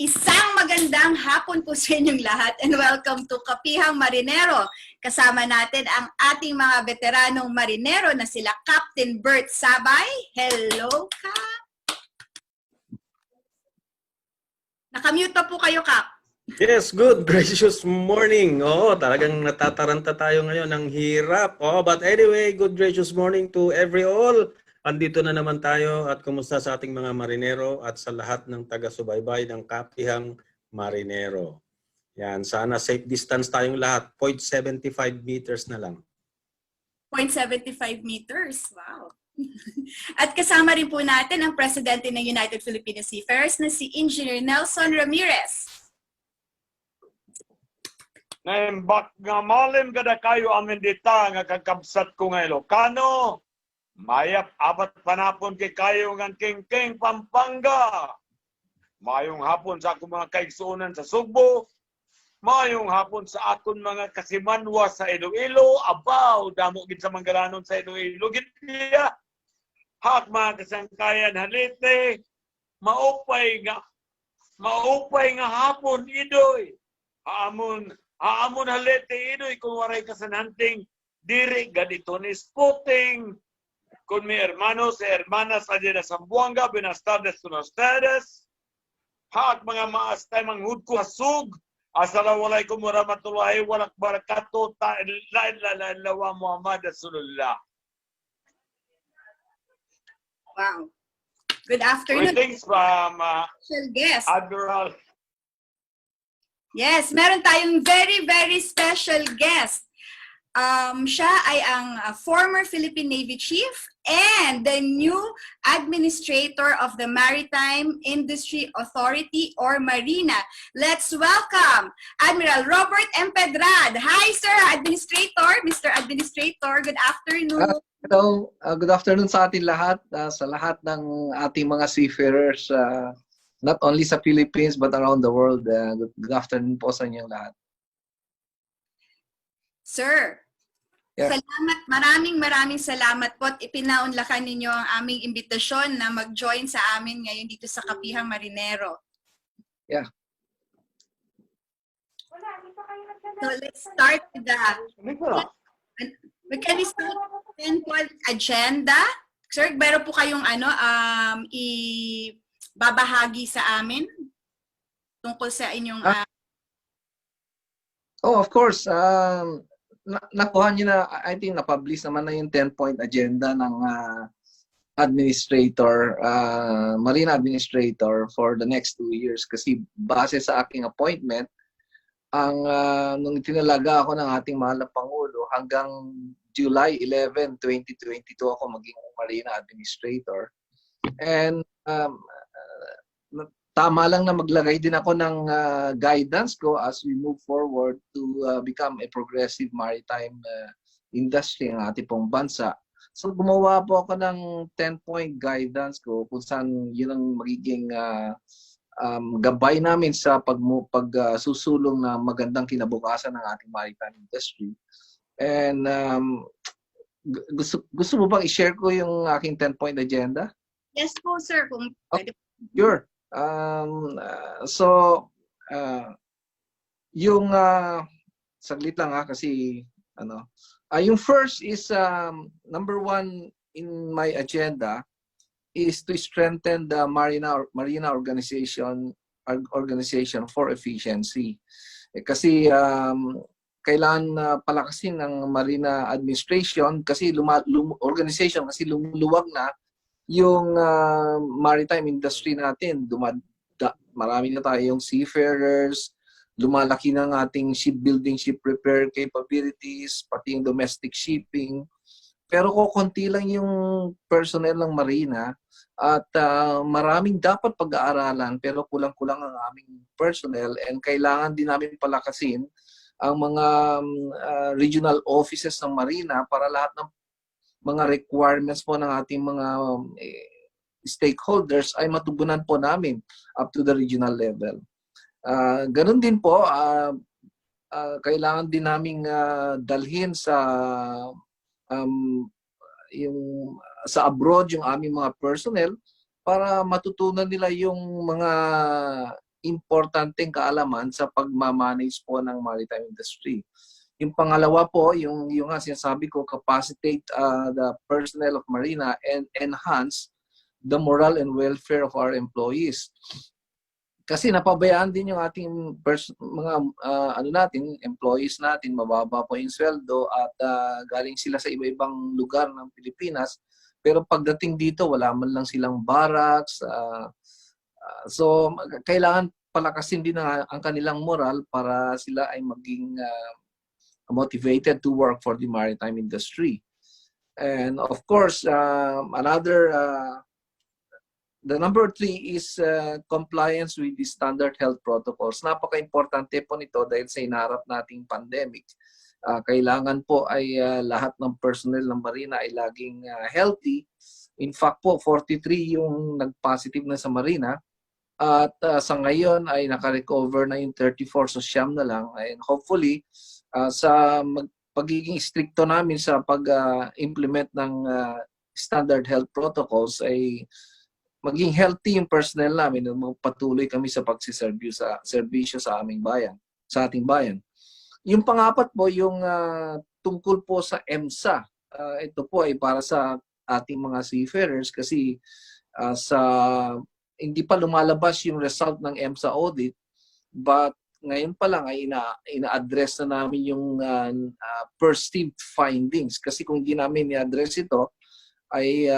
Isang magandang hapon po sa inyong lahat and welcome to Kapihang Marinero. Kasama natin ang ating mga veteranong marinero na sila Captain Bert Sabay. Hello, Cap! Nakamute pa po kayo, Cap. Yes, good. Gracious morning. Oo, talagang natataranta tayo ngayon ng hirap. But anyway, good gracious morning to every all. Andito na naman tayo at kumusta sa ating mga marinero at sa lahat ng taga-subaybay ng Kapihang Marinero. Yan, sana safe distance tayong lahat. 0.75 meters na lang. 0.75 meters. Wow. At kasama rin po natin ang Presidente ng United Filipino Seafarers na si Engineer Nelson Ramirez. Naimbak nga malim kada kayo amin dita nga kakabsat ko nga Ilocano. Mayap apat panapon kay kayo nga king Pampanga. Mayong hapon sa akong mga kaigsuonan sa Sugbo. Mayong hapon sa akong mga kasimanwa sa Iloilo. Abaw, damo gid sa manggalanon sa Iloilo gid niya. Hak mga kasangkayan halite. Maupay nga hapon idoy. Aamon halete idoy kung waray kasananting diri ganito ni Sputing. Kung may hermanos e hermanas adya na Sambuanga, buenas tardes con ustedes. Hak mga maastay manghud ko hasug. Assalamualaikum warahmatullahi wabarakatuh. Lain lawa Muhammad Rasulullah. Wow. Good afternoon. Greetings from Special guest. Admiral. Yes, meron tayong very special guest. Siya ay ang former Philippine Navy Chief and the new Administrator of the Maritime Industry Authority or Marina. Let's welcome Admiral Robert Empedrad. Hi, Sir Administrator, Mr. Administrator. Good afternoon. Hello, good afternoon sa ating lahat, sa lahat ng ating mga seafarers, not only sa Philippines but around the world. Good afternoon po sa inyong lahat. Sir, yeah. Salamat, maraming salamat po at ipinaunlakan ninyo ang aming imbitasyon na mag-join sa amin ngayon dito sa Kapihang Marinero. Yeah. So let's start with the can we start with agenda? Sir, meron po kayong ibabahagi sa amin tungkol sa inyong Oh, of course. Nakuha nyo na, I think na-publish naman na yung 10-point agenda ng administrator, Marina Administrator for the next 2 years. Kasi base sa aking appointment, nung tinalaga ako ng ating mahal na Pangulo, hanggang July 11, 2022 ako maging Marina Administrator. And tama lang na maglagay din ako ng guidance ko as we move forward to become a progressive maritime industry ng ating pong bansa. So gumawa po ako ng 10-point guidance ko kung saan yun ang magiging gabay namin sa pagsusulong na magandang kinabukasan ng ating maritime industry. And gusto mo bang i-share ko yung aking 10-point agenda? Yes po, sir. Kung pwede. Sure. Yung saglit lang kasi yung first is number 1 in my agenda is to strengthen the Marina organization for efficiency. Kasi kailangan palakasin ng Marina administration kasi organization kasi lumuluwag na yung maritime industry natin. Marami na tayong seafarers, lumalaki na ng ating shipbuilding, ship repair capabilities, pati yung domestic shipping. Pero konti lang yung personnel ng Marina at maraming dapat pag-aaralan pero kulang-kulang ang aming personnel and kailangan din namin palakasin ang mga regional offices ng Marina para lahat ng mga requirements po ng ating mga stakeholders ay matugunan po namin up to the regional level. Ganun din po, kailangan din naming dalhin sa sa abroad yung aming mga personnel para matutunan nila yung mga importanteng kaalaman sa pagmamanage po ng maritime industry. Yung pangalawa po, yung nga sinasabi ko, capacitate the personnel of Marina and enhance the moral and welfare of our employees. Kasi napabayaan din yung ating mga employees natin, mababa po yung sweldo at galing sila sa iba-ibang lugar ng Pilipinas. Pero pagdating dito, wala man lang silang barracks. So, kailangan palakasin din ang kanilang moral para sila ay maging motivated to work for the maritime industry. And of course, the number 3 is compliance with the standard health protocols. Napaka-importante po nito dahil sa inaharap nating pandemic. Kailangan po ay lahat ng personnel ng Marina ay laging healthy. In fact po, 43 yung nag-positive na sa Marina. At sa ngayon ay naka-recover na yung 34, so siyam na lang. And hopefully, sa pagiging stricto namin sa pag-implement ng standard health protocols ay maging healthy yung personnel namin, magpatuloy kami sa pagsiservisyo sa aming bayan, sa ating bayan. Yung pangapat po, yung tungkol po sa EMSA. Ito po ay para sa ating mga seafarers kasi hindi pa lumalabas yung result ng EMSA audit, but ngayon pa lang ay ina-address na namin yung perceived findings. Kasi kung hindi namin i-address ito, ay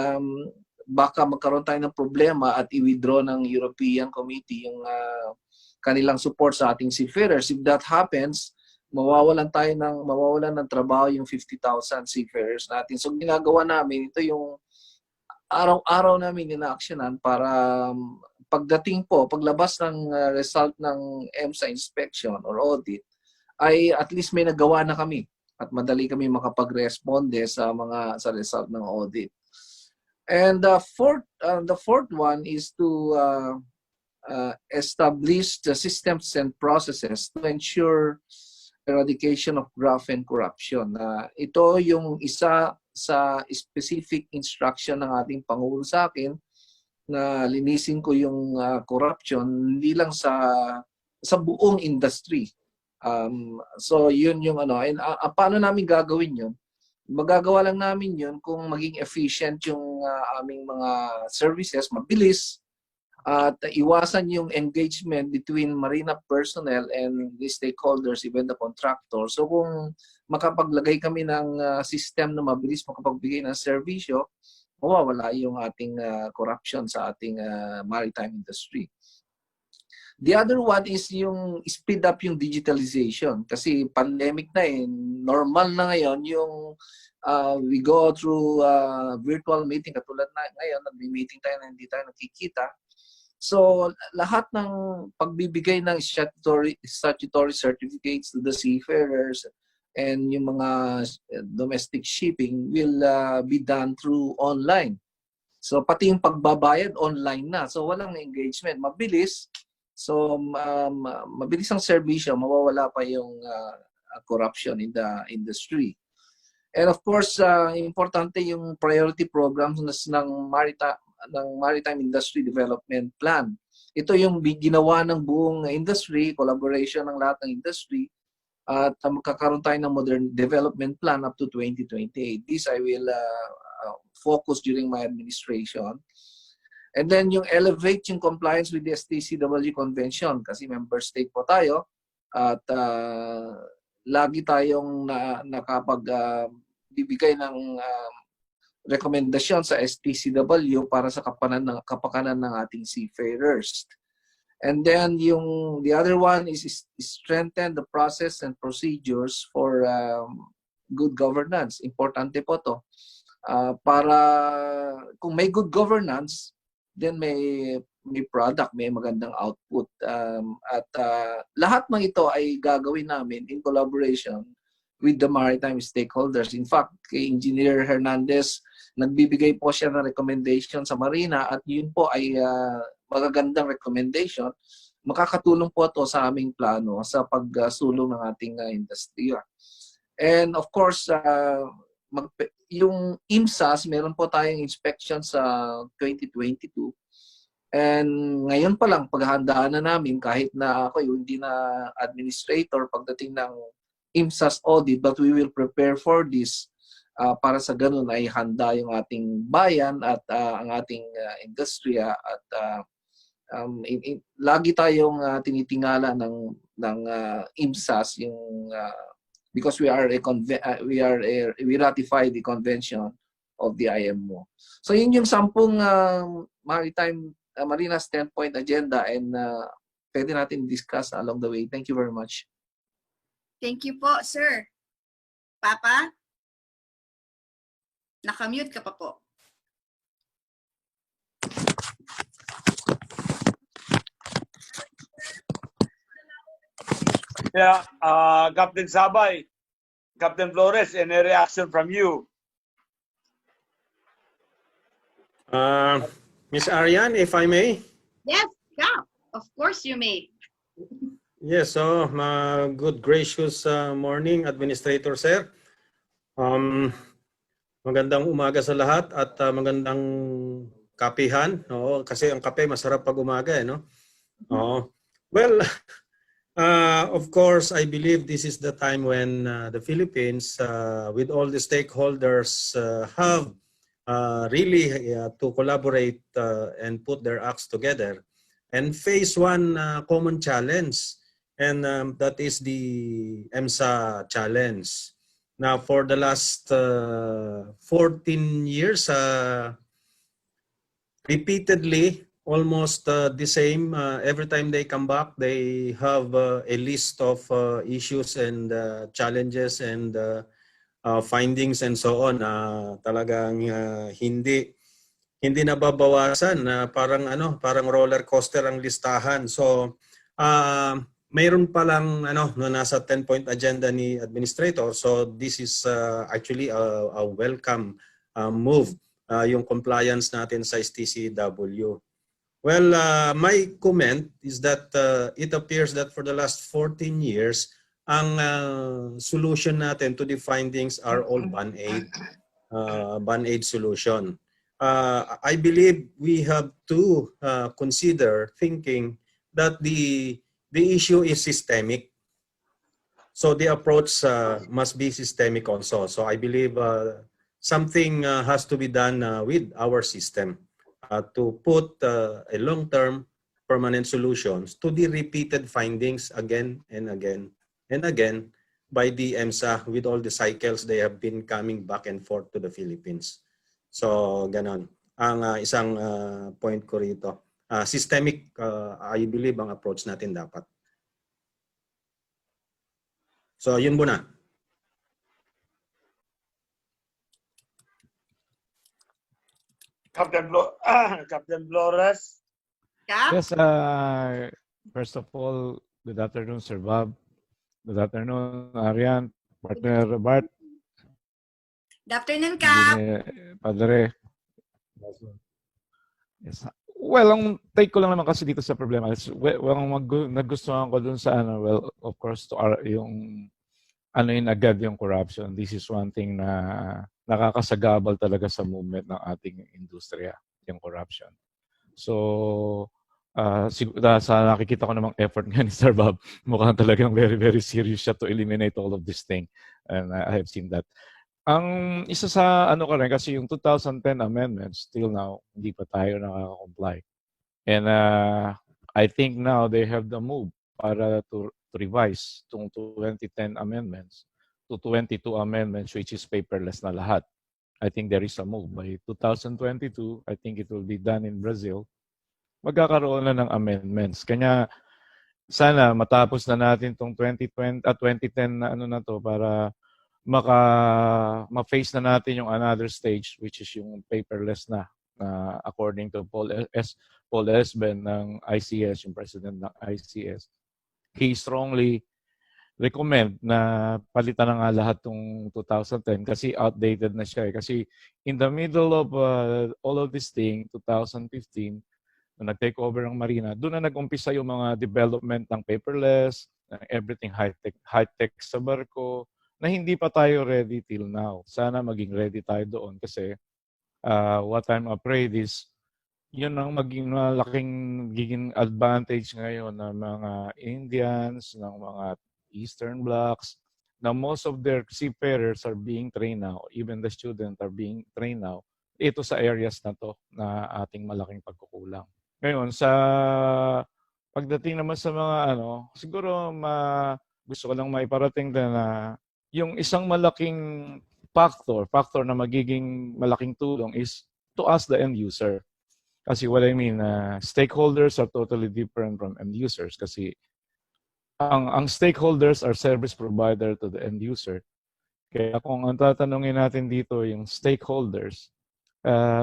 baka magkaroon tayo ng problema at i-withdraw ng European Committee yung kanilang support sa ating seafarers. If that happens, mawawalan ng trabaho yung 50,000 seafarers natin. So ginagawa namin, ito yung araw-araw namin ina-actionan para paglabas ng result ng EMSA inspection or audit, ay at least may nagawa na kami at madali kami makapag-responde sa result ng audit. And the fourth one is to establish the systems and processes to ensure eradication of graft and corruption. Ito yung isa sa specific instruction ng ating Pangulo sa akin na linisin ko yung corruption hindi lang sa buong industry. So yun yung and paano namin gagawin yun? Magagawa lang namin yun kung maging efficient yung aming mga services, mabilis, at iwasan yung engagement between Marina personnel and the stakeholders, even the contractor. So kung makapaglagay kami ng system na mabilis makapagbigay ng serbisyo, mawawala yung ating corruption sa ating maritime industry. The other one is yung speed up yung digitalization. Kasi pandemic na normal na ngayon yung we go through virtual meeting katulad na ngayon, nag-meeting tayo na hindi tayo nakikita. So lahat ng pagbibigay ng statutory certificates to the seafarers and yung mga domestic shipping will be done through online. So pati yung pagbabayad online na. So walang engagement, mabilis. So mabilis ang serbisyo, mawawala pa yung corruption in the industry. And of course, importante yung priority programs ng Maritime Industry Development Plan. Ito yung ginawa ng buong industry, collaboration ng lahat ng industry, at magkakaroon tayo ng modern development plan up to 2028. This I will focus during my administration. And then yung elevate yung compliance with the STCW Convention kasi member state po tayo at lagi tayong bibigay ng rekomendasyon sa STCW para sa kapakanan ng ating seafarers. And then the other one is strengthen the process and procedures for good governance. Importante po to. Para kung may good governance, then may product, may magandang output. At lahat ng ito ay gagawin namin in collaboration with the maritime stakeholders. In fact, kay Engineer Hernandez, nagbibigay po siya ng recommendation sa Marina at yun po ay magagandang recommendation. Makakatulong po ito sa aming plano sa pagsulong ng ating industriya. And of course, yung IMSAS, meron po tayong inspection sa 2022 And ngayon pa lang, paghahandaan na namin, kahit na ako yung hindi na administrator pagdating ng IMSAS audit, but we will prepare for this para sa ganun ay handa yung ating bayan at ang ating industriya at lagi tayong tinitingala ng IMSAS yung because we ratified the convention of the IMO. So yun yung 10 maritime Marina's 10-point agenda and pwede natin discuss along the way. Thank you very much. Thank you po, sir. Papa? Nakamute ka pa po. Yeah, Captain Sabay, Captain Flores, any reaction from you? Miss Arianne, if I may. Yes, yeah. Of course you may. Yes, so good gracious morning, Administrator Sir. Magandang umaga sa lahat at magandang kapihan. Oo, kasi ang kape masarap pag umaga, no? Oo. Well, of course, I believe this is the time when the Philippines, with all the stakeholders, have really to collaborate and put their acts together and face one common challenge, and that is the EMSA challenge. Now, for the last 14 years, repeatedly, almost the same. Every time they come back, they have a list of issues and challenges and findings and so on. Talagang hindi nababawasan. Parang roller coaster ang listahan. So mayroon pa lang no nasa 10-point agenda ni administrator. So this is actually a welcome move, yung compliance natin sa STCW. Well, my comment is that it appears that for the last 14 years, ang solution natin to the findings are all band-aid solution. I believe we have to consider thinking that the issue is systemic. So the approach must be systemic also. So I believe something has to be done with our system to put a long-term permanent solutions to the repeated findings again and again and again by the EMSA with all the cycles they have been coming back and forth to the Philippines. So ganon ang isang point ko rito. Systemic, I believe ang approach natin dapat. So yun muna. Captain Flores. Cap? Yes, first of all, good afternoon, Sir Bob. Good afternoon, Arianne, partner Bart. Good afternoon, Cap. Padre. Yes. Well, ang take ko lang naman kasi dito sa problema is, nagustuhan ko dun sa well, of course, yung agad yung corruption. This is one thing na nakakasagabal talaga sa movement ng ating industriya, yung corruption. So, sa nakikita ko namang effort nga ni Sir Bob, mukhang talagang very, very serious siya to eliminate all of this thing. And I have seen that. Ang isa sa kasi yung 2010 amendments, still now, hindi pa tayo nakaka-comply. And I think now they have the move para to revise itong 2010 amendments to 22 amendments, which is paperless na lahat. I think there is a move. By 2022, I think it will be done in Brazil. Magkakaroon na ng amendments. Kanya sana matapos na natin itong 2010 na na to para ma-face na natin yung another stage, which is yung paperless na according to Paul Esben ng ICS, yung president ng ICS. He strongly recommend na palitan na nga lahat ng 2010 kasi outdated na siya. Kasi in the middle of all of this thing, 2015, nung nag-take over ng Marina, doon na nag-umpisa yung mga development ng paperless, everything high-tech sa barko, na hindi pa tayo ready till now. Sana maging ready tayo doon kasi what I'm afraid is yun ang magiging advantage ngayon ng mga Indians, ng mga Eastern Blocs, na most of their seafarers are being trained now, even the students are being trained now, ito sa areas na to na ating malaking pagkukulang. Ngayon, sa pagdating naman sa mga siguro gusto ko lang maiparating na yung isang malaking factor na magiging malaking tulong is to us the end user. Kasi what I mean, stakeholders are totally different from end users kasi ang stakeholders are service provider to the end user. Kaya kung ang tatanungin natin dito yung stakeholders,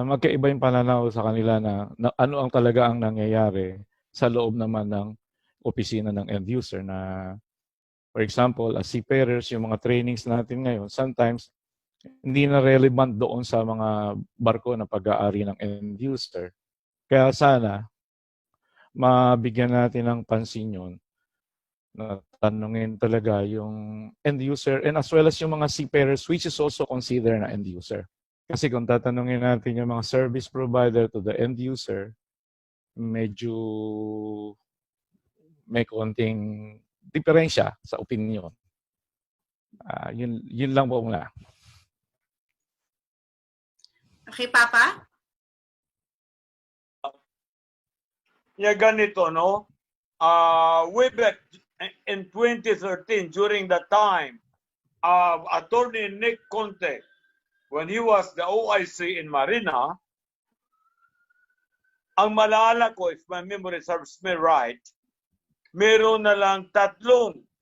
magkaiba yung pananaw sa kanila na ano ang talaga ang nangyayari sa loob naman ng opisina ng end user na, for example, as seafarers, yung mga trainings natin ngayon, sometimes hindi na relevant doon sa mga barko na pag-aari ng end user. Kaya sana, mabigyan natin ng pansin yun na tanungin talaga yung end user and as well as yung mga seafarers which is also considered na end user. Kasi kung tatanungin natin yung mga service provider to the end user, medyo may konting diferensya sa opinion. Yun lang po muna. Okay, Papa? Yeah, ganito, no? Way back in 2013, during that time, Attorney Nick Conte, when he was the OIC in Marina, ang malala ko, if my memory serves me right, meron na lang 3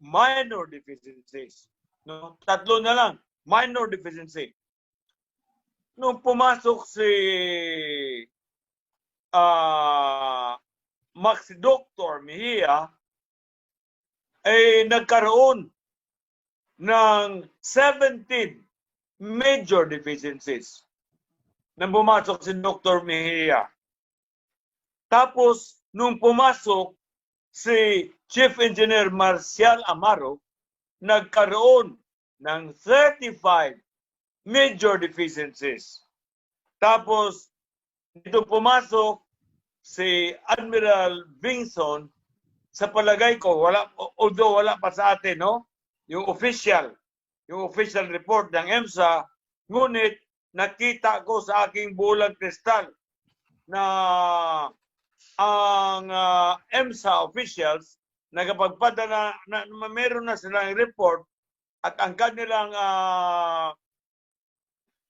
minor deficiencies. No? 3 na lang, minor deficiency. Nung pumasok si Max Dr. Mejia, ay nagkaroon ng 17 major deficiencies nang pumasok si Dr. Mejia. Tapos, nung pumasok si Chief Engineer Marcial Amaro, nagkaroon ng 35 major deficiencies. Tapos, dito pumasok si Admiral Vinson, sa palagay ko, although wala pa sa atin, no? Yung official report ng EMSA, ngunit nakita ko sa aking bulang kristal na ang EMSA officials nagpagpadala na meron na silang report at ang kanilang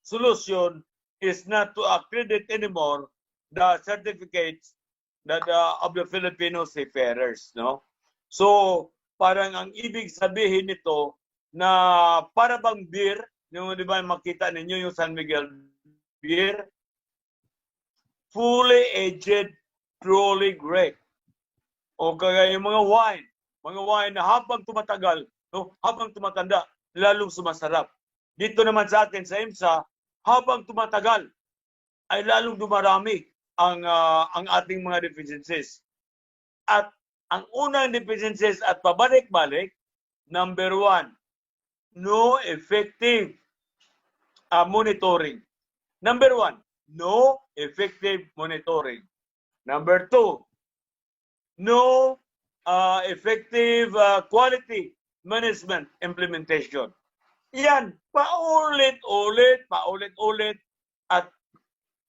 solution is not to accredit anymore the certificates that of the Filipino seafarers, no? So, parang ang ibig sabihin nito na para bang beer, yung di ba makita ninyo yung San Miguel beer, fully aged, truly great. O kaya yung mga wine na habang tumatagal, no, habang tumatanda, lalong sumasarap. Dito naman sa atin sa EMSA, habang tumatagal, ay lalong dumarami ang ating mga deficiencies. At ang unang deficiencies at pabalik-balik, number 1, no effective monitoring. Number 1, no effective monitoring. Number 2, no effective quality management implementation. Yan, paulit-ulit at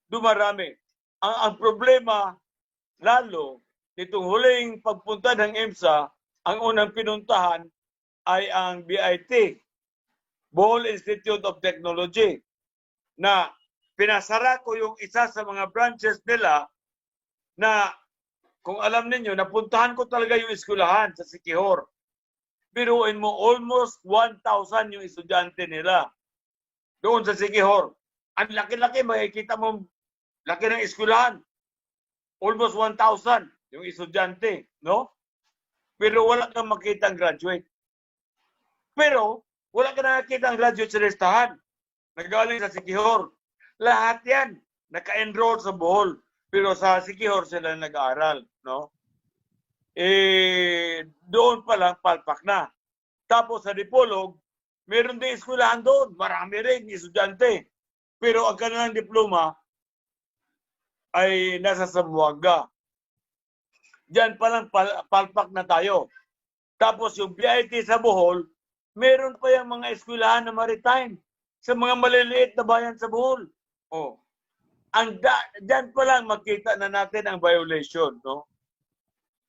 dumarami. Ang problema, lalo, nitong huling pagpunta ng EMSA, ang unang pinuntahan ay ang BIT, Bohol Institute of Technology, na pinasara ko yung isa sa mga branches nila na kung alam ninyo, napuntahan ko talaga yung eskwelahan sa Siquijor. Biruin mo, almost 1,000 yung estudyante nila doon sa Siquijor. Ang laki-laki, makikita mo, laki ng eskwelahan. Almost 1,000 yung estudyante, no? Pero wala kang makitang graduate. Pero wala kang nakikita ang graduate sa listahan. Nagaling sa Siquijor. Lahat yan, naka-enroll sa Bohol. Pero sa Siquijor sila nag-aaral, no? Doon pa lang palpak na. Tapos sa Dipolog, meron din eskwelahan doon. Marami rin estudyante. Pero ang kanilang diploma, ay nasa Zamboanga. Diyan pa lang palpak na tayo. Tapos yung PIT sa Bohol, meron pa yung mga eskwelahan na maritime sa mga maliliit na bayan sa Bohol. Oh. Diyan pa lang makita na natin ang violation, no?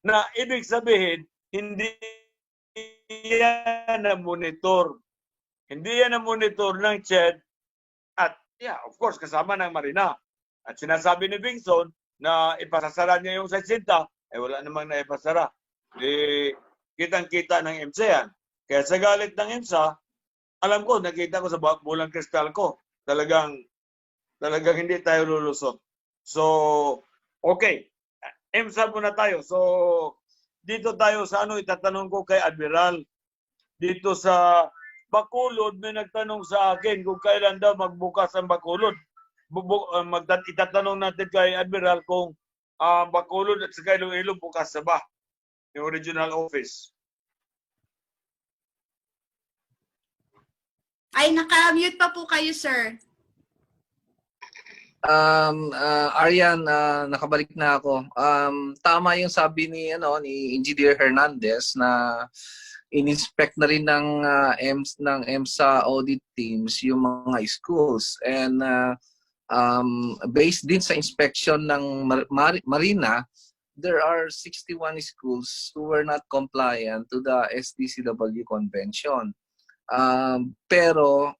Na ibig sabihin, hindi yan na monitor. Hindi yan na monitor ng CHED at of course, kasama ng Marina. At sinasabi ni Bingson na ipasasara niya yung 60, wala namang naipasara. Kitang-kita ng EMSA yan. Kaya sa galit ng EMSA, alam ko, nakita ko sa bulang kristal ko, talagang hindi tayo lulusot. So, okay. EMSA muna tayo. So, dito tayo sa itatanong ko kay Admiral. Dito sa Bacolod, may nagtanong sa akin kung kailan daw magbukas ang Bacolod. Itatanong natin kay Admiral kung Bacolod at sa Iloilo bukas na ba yung regional office. Ay, naka-mute pa po kayo, sir. Arian, nakabalik na ako. Tama yung sabi ni Engineer Hernandez na in-inspect na rin ng EMSA audit teams yung mga schools, and based din sa inspection ng Marina, there are 61 schools who were not compliant to the STCW convention. Pero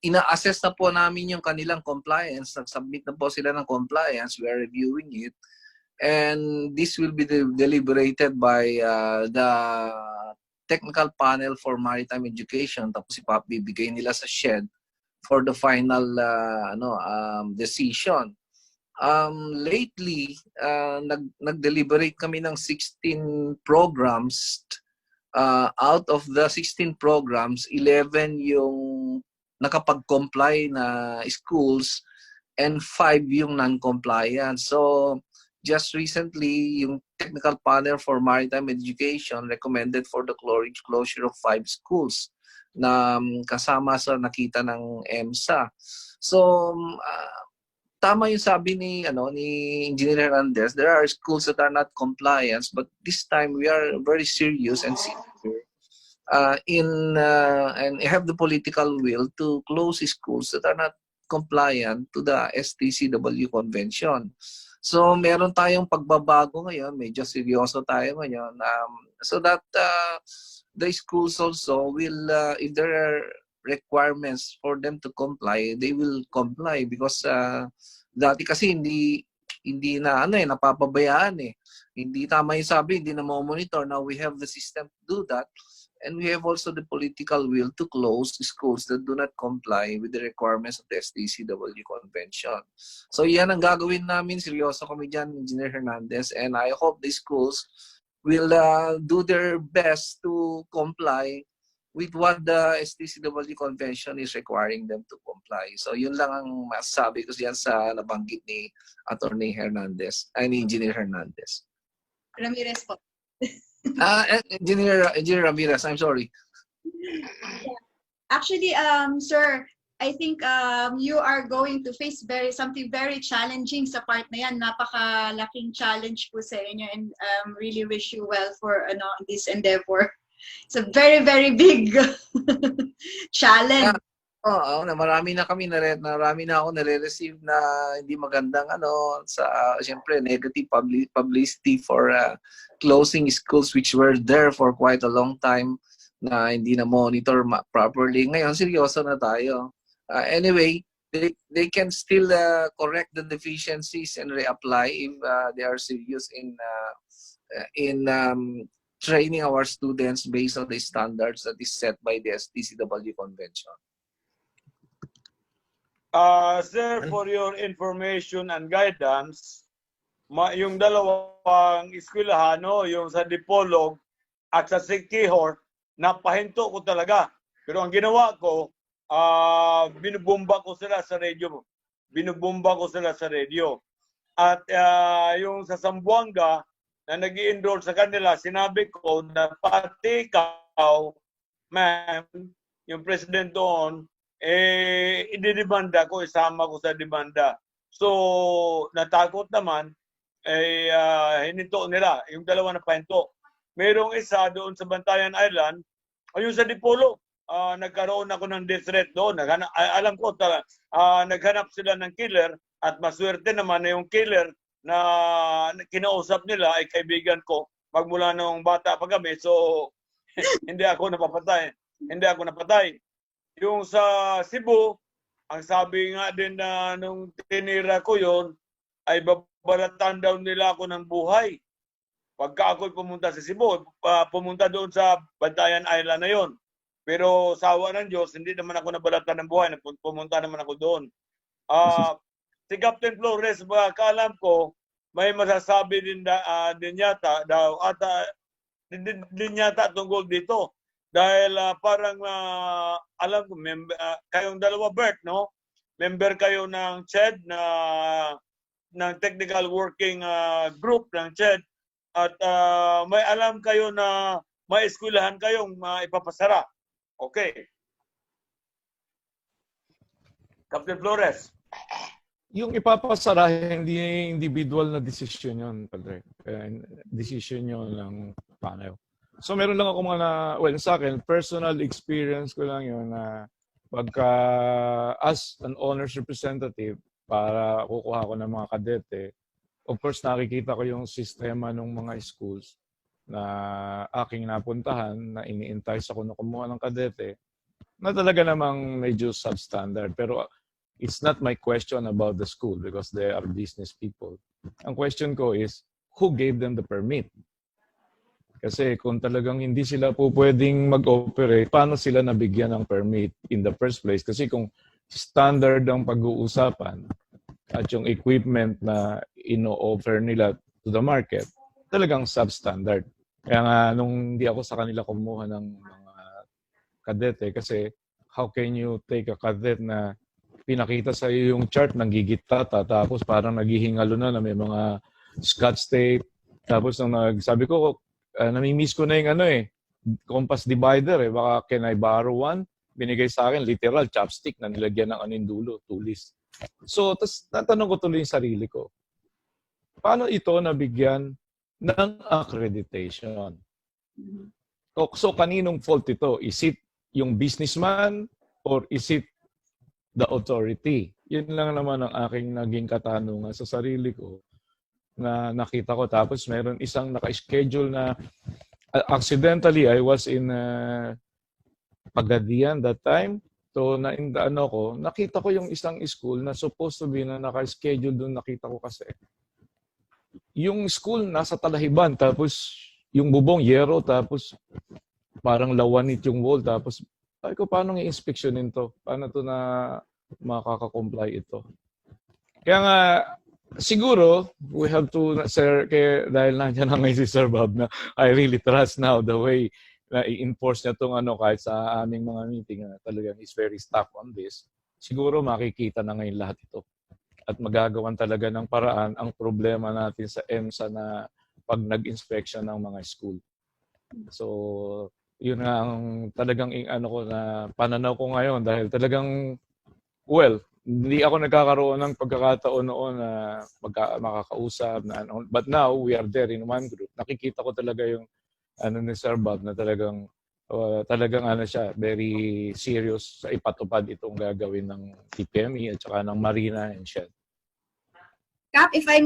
ina-assess na po namin yung kanilang compliance. Nag-submit na po sila ng compliance. We are reviewing it. And this will be deliberated by the Technical Panel for Maritime Education. Tapos bibigay nila sa SHED for the final decision. Lately, nag-deliberate kami ng 16 programs. Out of the 16 programs, 11 yung nakapag-comply na schools and 5 yung non-compliant. So, just recently, yung Technical Panel for Maritime Education recommended for the closure of 5 schools na kasama sa nakita ng EMSA. So, tama yung sabi ni Engineer Hernandez, there are schools that are not compliant, but this time we are very serious and sincere and have the political will to close schools that are not compliant to the STCW convention. So meron tayong pagbabago ngayon, medyo seryoso tayo ngayon, so that the schools also will, if there are requirements for them to comply, they will comply because dati kasi hindi na napapabayaan eh. Hindi tama yung sabi, hindi na monitor. Now we have the system to do that, and we have also the political will to close schools that do not comply with the requirements of the STCW convention. So yan ang gagawin namin. Seryoso kami dyan, Engineer Hernandez, and I hope the schools will do their best to comply with what the STCW convention is requiring them to comply. So yun lang ang masasabi ko diyan sa nabanggit ni Attorney Hernandez, ni Engineer Hernandez. Ramirez po. Engineer Ramirez, I'm sorry. Actually, sir, I think you are going to face something very challenging sa part na yan. Napakalaking challenge po sa inyo, and really wish you well for this endeavor. It's a very, very big challenge. Marami na ako nare-receive na hindi magandang siyempre negative publicity for closing schools which were there for quite a long time na hindi na monitor properly. Ngayon seryoso na tayo. Anyway, they can still correct the deficiencies and reapply if they are serious in training our students based on the standards that is set by the STCW convention. Sir, for your information and guidance, yung dalawang eskwelahan, yung sa Dipolog at sa Sikihor, napahinto ko talaga. Pero ang ginawa ko, binubomba ko sila sa radio. At yung sa Zamboanga, na nag-i-enroll sa kanila, sinabi ko na pati ikaw, ma'am, yung president doon, ididemanda ko, isama ko sa demanda. So, natakot naman, ay hininto nila, yung dalawa na pahinto. Merong isa doon sa Bantayan Island, ayun sa Dipolo, nagkaroon ako ng death threat doon. Alam ko, naghanap sila ng killer at maswerte naman na yung killer na kinausap nila ay kaibigan ko magmula nung bata pa kami. So, hindi ako napapatay. Hindi ako napatay. Yung sa Cebu, ang sabi nga din na nung tinira ko yon ay babalatan daw nila ako ng buhay. Pagka ako pumunta sa Cebu, pumunta doon sa Bantayan Island na yon. Pero sa awa ng Diyos, hindi naman ako nabalatan ng buhay. Pumunta naman ako doon. Si Captain Flores, kaalam ko, may masasabi din yata daw at din yata tungkol dito. Dahil parang alam ko, kayong dalawa, Bert, no? Member kayo ng CHED, ng Technical Working Group ng CHED. At may alam kayo na may eskwelahan kayong ipapasara. Okay. Captain Flores. Yung ipapasara, hindi individual na decision yun, Padre. Decision yun ng panel. So meron lang ako sa akin, personal experience ko lang yun na pagka as an owner's representative para kukuha ko ng mga kadete, of course nakikita ko yung sistema ng mga schools na aking napuntahan na ini-entice ako na kumuha ng kadete na talaga namang medyo substandard. Pero it's not my question about the school because they are business people. Ang question ko is, who gave them the permit? Kasi kung talagang hindi sila po pwedeng mag-operate, paano sila nabigyan ng permit in the first place? Kasi kung standard ang pag-uusapan at yung equipment na ino-offer nila to the market, talagang substandard. Kaya nga, nung hindi ako sa kanila kumuha ng mga kadete, kasi how can you take a cadet na pinakita sa iyo yung chart ng gigitata, tapos parang naghihingalo na may mga scotch tape, tapos nung sabi ko, nami-miss ko na yung compass divider baka can I borrow one? Binigay sa akin, literal, chopstick na nilagyan ng yung dulo, tulis. So, tas natanong ko tuloy yung sarili ko, paano ito nabigyan ng accreditation? So, kaninong fault ito? Is it yung businessman or is it the authority? Yun lang naman ang aking naging katanungan sa sarili ko na nakita ko. Tapos meron isang naka-schedule na accidentally, I was in Pagadian that time. So, nakita ko yung isang school na supposed to be na naka-schedule doon, nakita ko kasi. Yung school nasa Talahiban, tapos yung bubong yero, tapos parang lawanit yung wall, tapos ay ko paano i-inspeksyonin to? Paano to na makaka-comply ito? Kaya nga, siguro, we have to, sir, dahil nandiyan na ngayon si Sir Bob na I really trust now the way na i-enforce niya itong kahit sa aming mga meeting na talagang is very tough on this. Siguro makikita na ngayon lahat ito. At magagawan talaga ng paraan ang problema natin sa EMSA na pag nag-inspection ng mga school. So, yun nga ang talagang pananaw ko ngayon dahil talagang, hindi ako nagkakaroon ng pagkakataon noon na makakausap but now we are there in one group. Nakikita ko talaga yung ni Sir Bob na talagang siya very serious sa ipatupad itong gagawin ng TPME at saka ng Marina and Shell. Cap, if I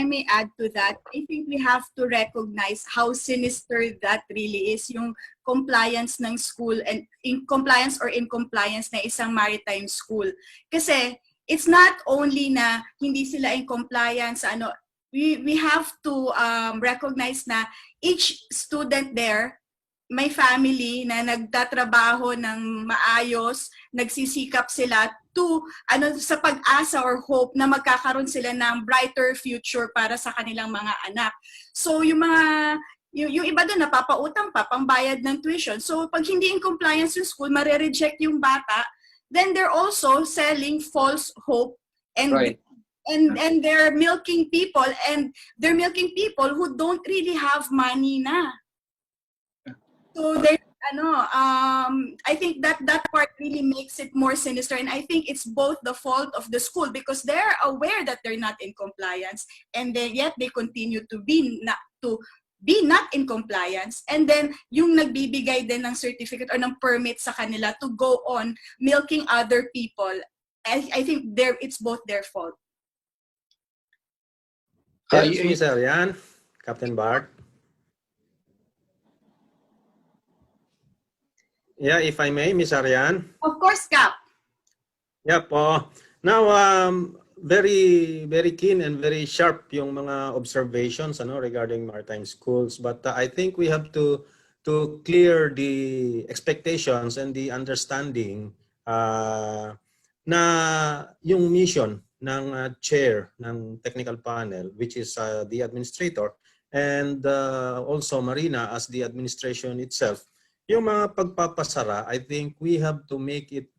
may add to that, I think we have to recognize how sinister that really is, yung compliance ng school and in compliance or incompliance na isang maritime school. Kasi it's not only na hindi sila in compliance, we have to recognize na each student there, may family na nagtatrabaho ng maayos, nagsisikap sila to sa pag-asa or hope na magkakaroon sila ng brighter future para sa kanilang mga anak. So yung iba doon napapautang pa pangbayad ng tuition. So pag hindi in compliance yung school, mare-reject yung bata, then they're also selling false hope and Right. and they're milking people who don't really have money na. So I think that part really makes it more sinister, and I think it's both the fault of the school because they're aware that they're not in compliance, and then yet they continue to be not in compliance, and then yung nagbibigay din ng certificate or ng permit sa kanila to go on milking other people. I think it's both their fault. Yes, Miss Arianne, Captain Bart. Yeah, if I may, Miss Arianne. Of course, Cap. Yep. Now, very keen and very sharp yung mga observations regarding maritime schools. But I think we have to clear the expectations and the understanding na yung mission ng chair ng technical panel, which is the administrator, and also Marina as the administration itself. Yung mga pagpapasara, I think we have to make it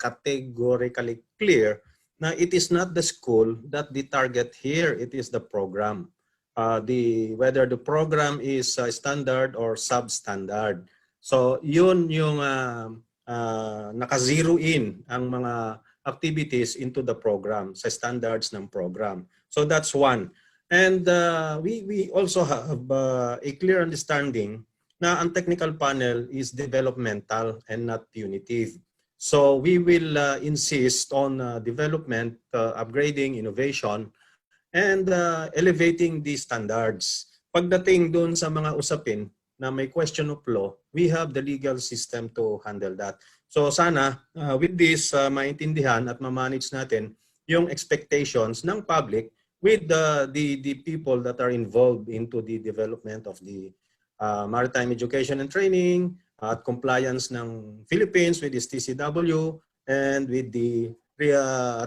categorically clear na it is not the school that the target here, it is the program. Whether the program is standard or substandard. So yun yung naka-zero in ang mga activities into the program, sa standards ng program. So that's one. And we also have a clear understanding na ang technical panel is developmental and not punitive. So we will insist on development, upgrading, innovation, and elevating the standards. Pagdating doon sa mga usapin na may question of law, we have the legal system to handle that. So sana with this, maintindihan at ma-manage natin yung expectations ng public with the people that are involved into the development of the maritime education and training, at compliance ng Philippines with this TCW, and with the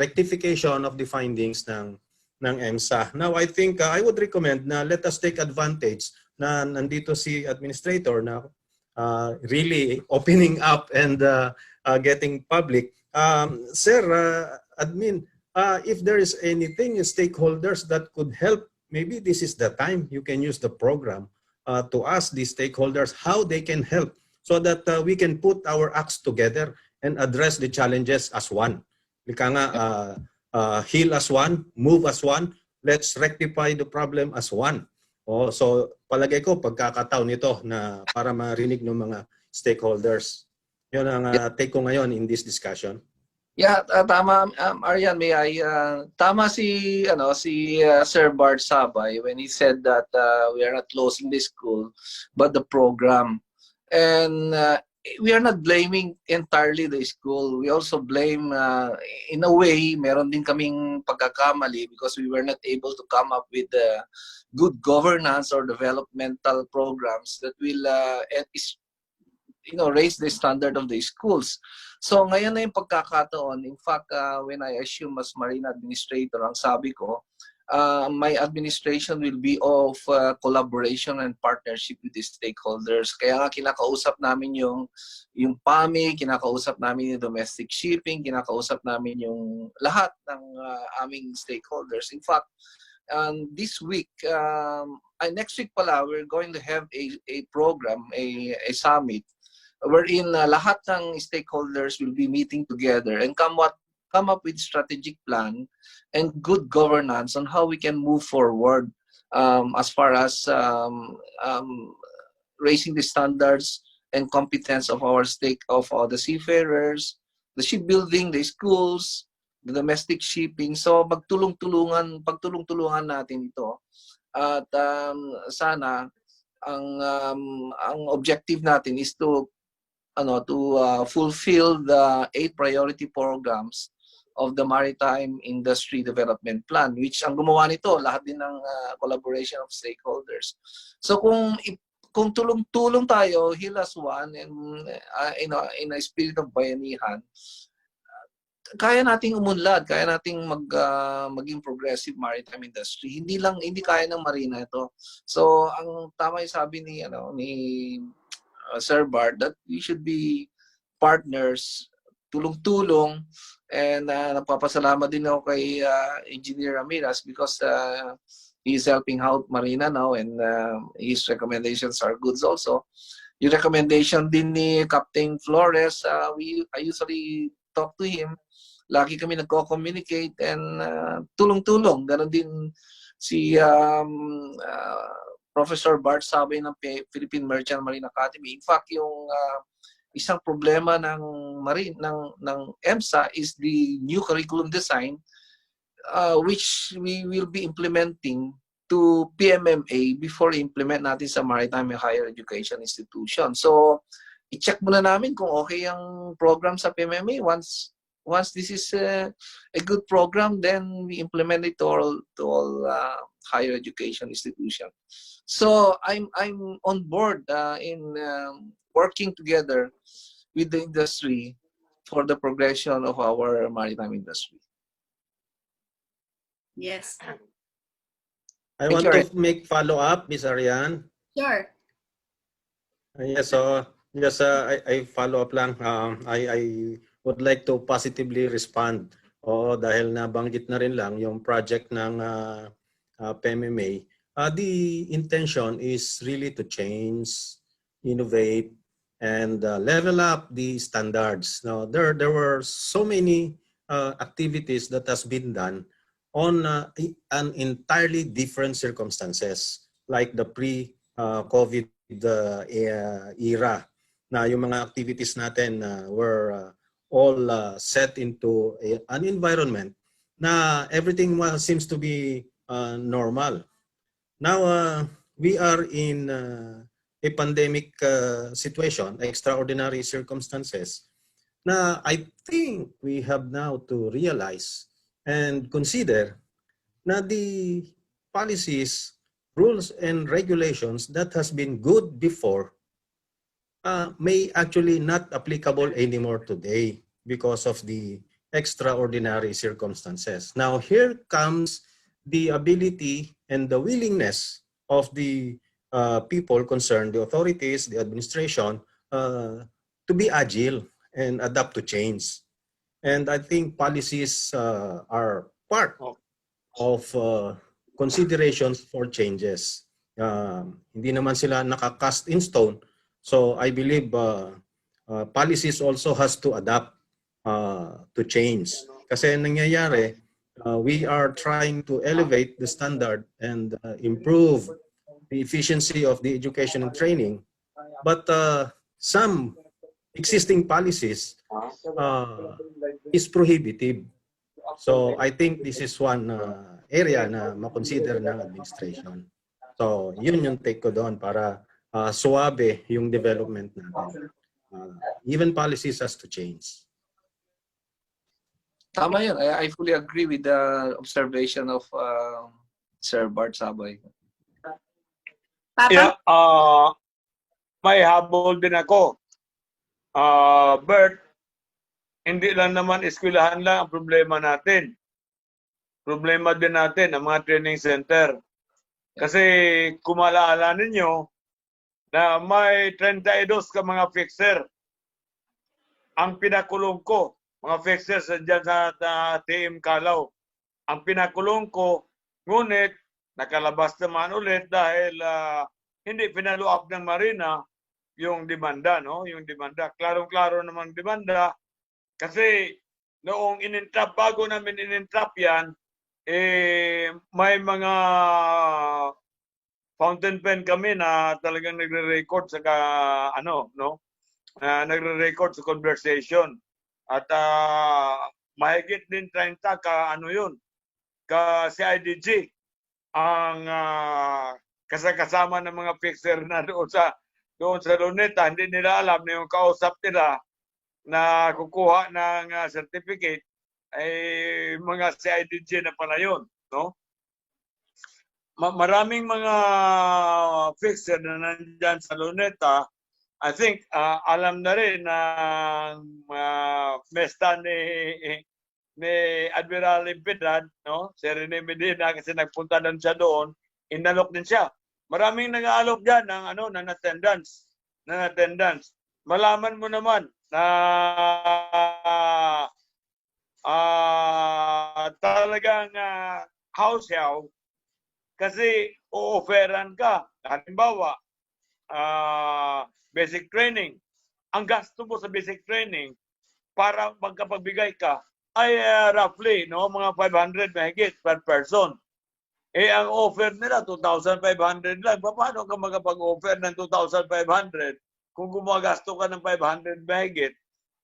rectification of the findings ng EMSA. Now, I think I would recommend na let us take advantage na nandito si administrator na really opening up and getting public. Sir, admin, if there is anything, stakeholders that could help, maybe this is the time you can use the program to ask the stakeholders how they can help so that we can put our acts together and address the challenges as one. Ika nga, heal as one, move as one, let's rectify the problem as one. So palagay ko pagkakataon nito na para marinig ng mga stakeholders. Yun ang take ko ngayon in this discussion. Yeah, tama, Arianne, may I, tama si Sir Bart Sabay when he said that we are not closing the school, but the program. And we are not blaming entirely the school. We also blame, in a way, meron din kaming pagkakamali because we were not able to come up with good governance or developmental programs that will raise the standard of the schools. So ngayon na yung pagkakataon. In fact, when I assume as Marina Administrator, ang sabi ko, my administration will be of collaboration and partnership with the stakeholders. Kaya nga kinakausap namin yung PAMI, kinakausap namin yung domestic shipping, kinakausap namin yung lahat ng aming stakeholders. In fact, this week, next week pala, we're going to have a program, a summit, wherein lahat ng stakeholders will be meeting together and come up with strategic plan and good governance on how we can move forward as far as raising the standards and competence of our the seafarers, the shipbuilding, the schools, the domestic shipping. So pagtulong-tulungan natin ito. At sana ang objective natin is to fulfill the 8 priority programs of the Maritime Industry Development Plan, which ang gumawa nito, lahat din ng collaboration of stakeholders. So kung tulong-tulong tayo, heal as one, and in a spirit of bayanihan, kaya nating umunlad, kaya nating maging progressive maritime industry. Hindi kaya ng Marina ito. So ang tama yung sabi ni Sir Bart, that we should be partners, tulong-tulong, and nagpapasalamat din ako kay Engineer Ramirez because he's helping out Marina now, and his recommendations are good also. yung recommendation din ni Captain Flores, I usually talk to him. Lagi kami nagko-communicate and tulong-tulong. Ganon din si Professor Bart Sabay ng Philippine Merchant Marine Academy. In fact, yung isang problema ng EMSA is the new curriculum design, which we will be implementing to PMMA before implement natin sa Maritime and Higher Education Institution. So, i-check muna namin kung okay ang program sa PMMA. Once this is a good program, then we implement it to all higher education institution. So, I'm on board in working together with the industry for the progression of our maritime industry. Yes. I Thank want you, to make follow-up, Ms. Arianne. Sure. Yes, so just I follow up lang. I would like to positively respond. Oo, dahil nabanggit na rin lang yung project ng PMMA. The intention is really to change, innovate, and level up the standards. Now, there were so many activities that has been done on an entirely different circumstances, like the pre-COVID era, na yung mga activities natin were all set into an environment na everything seems to be normal. Now, we are in a pandemic situation, extraordinary circumstances, na I think we have now to realize and consider na the policies, rules, and regulations that has been good before may actually not applicable anymore today because of the extraordinary circumstances. Now, here comes the ability and the willingness of the people concerned, the authorities, the administration, to be agile and adapt to change. And I think policies are part of considerations for changes. Hindi naman sila naka-cast in stone. So I believe policies also has to adapt to change. Kasi nangyayari, we are trying to elevate the standard and improve the efficiency of the education and training. But some existing policies is prohibitive. So I think this is one area na makonsider ng administration. So yun yung take ko doon para suwabe yung development natin. Even policies has to change. Tama yun. I fully agree with the observation of Sir Bart Sabay. Papa? Yeah, may habol din ako. Bert, hindi lang naman eskwelahan lang ang problema natin. Problema din natin ang mga training center. Kasi kung maalala ninyo na may 32 ka mga fixer. Ang pinakulong ko, mga fixer dyan sa TM Calaw. Ang pinakulong ko, ngunit nakalabas naman ulit dahil hindi pinalo up ng Marina yung demanda, no? Yung demanda. Klarong-klaro namang demanda. Kasi noong in-entrap, bago namin in-entrap yan, may mga fountain pen kami na talagang nagre-record sa nagre-record sa conversation. At mahigit din 30 ka CIDG ang kasama ng mga fixer na doon sa Luneta. Hindi nila alam na yung kausap nila na kukuha ng certificate ay mga CIDG na pala yun, no? Maraming mga fixer na nandyan sa Luneta. I think alam na rin ng mesta ni Admiral Empedrad, no? Si Rene Medina, kasi nagpunta din siya doon, inalok din siya. Maraming nag-aalok diyan ng attendance, Malaman mo naman na talagang house-yaw kasi o-offeran ka. Halimbawa, basic training. Ang gasto mo sa basic training para magkapagbigay ka ay roughly mga 500 mahigit per person. Ang offer nila 2,500 lang. Paano ka makapag-offer ng 2,500 kung gumagasto ka ng 500 mahigit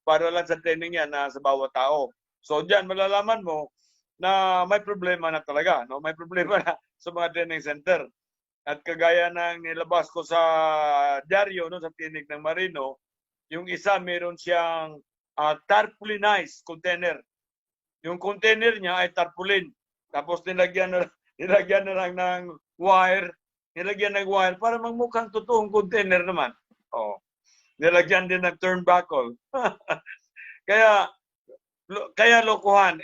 para lang sa training yan sa bawat tao? So diyan malalaman mo na may problema na talaga, May problema na sa mga training center. At kagaya ng nilabas ko sa dyaryo sa Tinig ng Marino, yung isa meron siyang tarpaulinized container. Yung container niya ay tarpaulin. Tapos nilagyan na lang ng wire, para magmukhang totoong container naman. Nilagyan din ng turnbuckle. Kaya lokohan.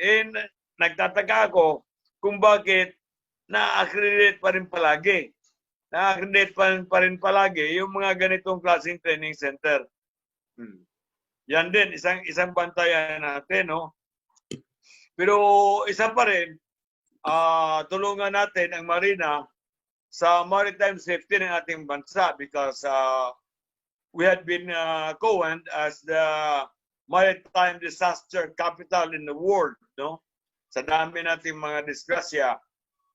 Nagtataka ako kung bakit na-accredit pa rin palagi. Na-accredit pa rin palagi yung mga ganitong klaseng training center. Yan din, isang bantayan natin, Pero isa pa rin, tulungan natin ang Marina sa maritime safety ng ating bansa because we had been coined as the maritime disaster capital in the world, Sa dami nating mga disgrasya.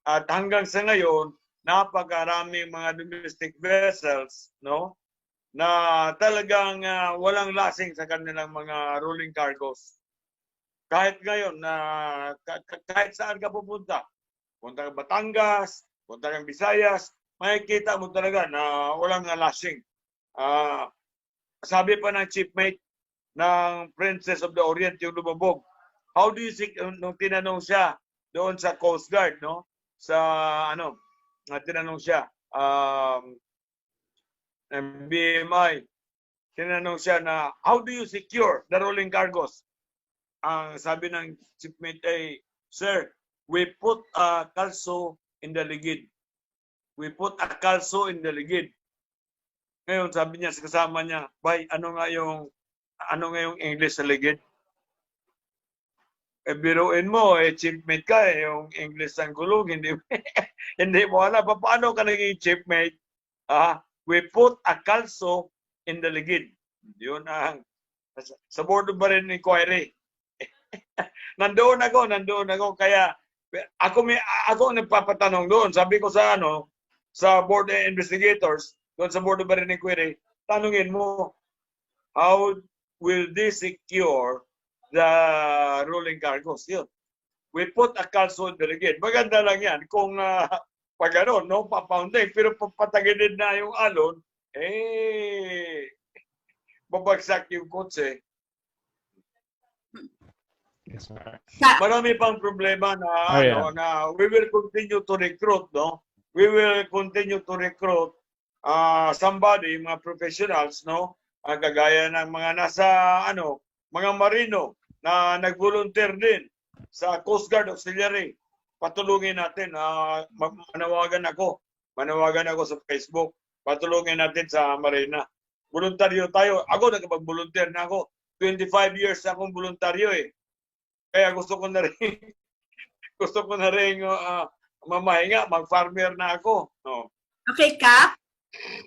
At hanggang sa ngayon, napakaraming mga domestic vessels, na talagang walang lasing sa kanilang mga rolling cargos. Kahit ngayon, kahit saan ka pupunta, punta kang Batangas, punta kang Visayas, makikita mo talaga na walang lasing. Sabi pa ng chiefmate ng Princess of the Orient, yung lumabog, how do you see, nung tinanong siya doon sa Coast Guard, tinanong siya, BMI, tinanong siya na, how do you secure the rolling cargos? Ang sabi ng chiefmate ay, sir, we put a calso in the ligid. We put a calso in the ligid. Ngayon, sabi niya sa kasama niya, bay, ano nga yung English sa ligid? Biruin mo, chiefmate ka, yung English ang gulong, hindi mo alam. Paano ka naging chiefmate? We put a calso in the ligid. Yun ang, sa board of marine inquiry. nandoon ako, kaya ako nagpapatanong doon. Sabi ko sa board investigators, doon sa board of marine inquiry, tanungin mo, how will this secure the rolling cargos? Yun. We put a calso in the ligid. Maganda lang yan kung pag papounding, pero papatagilid na yung alon, babagsak yung kotse. Yes, sir. Marami pang problema na, na we will continue to recruit, We will continue to recruit somebody, mga professionals, kagaya ng mga nasa, mga marino na nag-volunteer din sa Coast Guard Auxiliary. Patulungin natin, manawagan ako sa Facebook, patulungin natin sa Marina. Voluntaryo tayo. Ako, nagpag-volunteer na ako. 25 years akong voluntaryo Kaya gusto ko na rin mamahinga, mag-farmer na ako. Okay, Capt?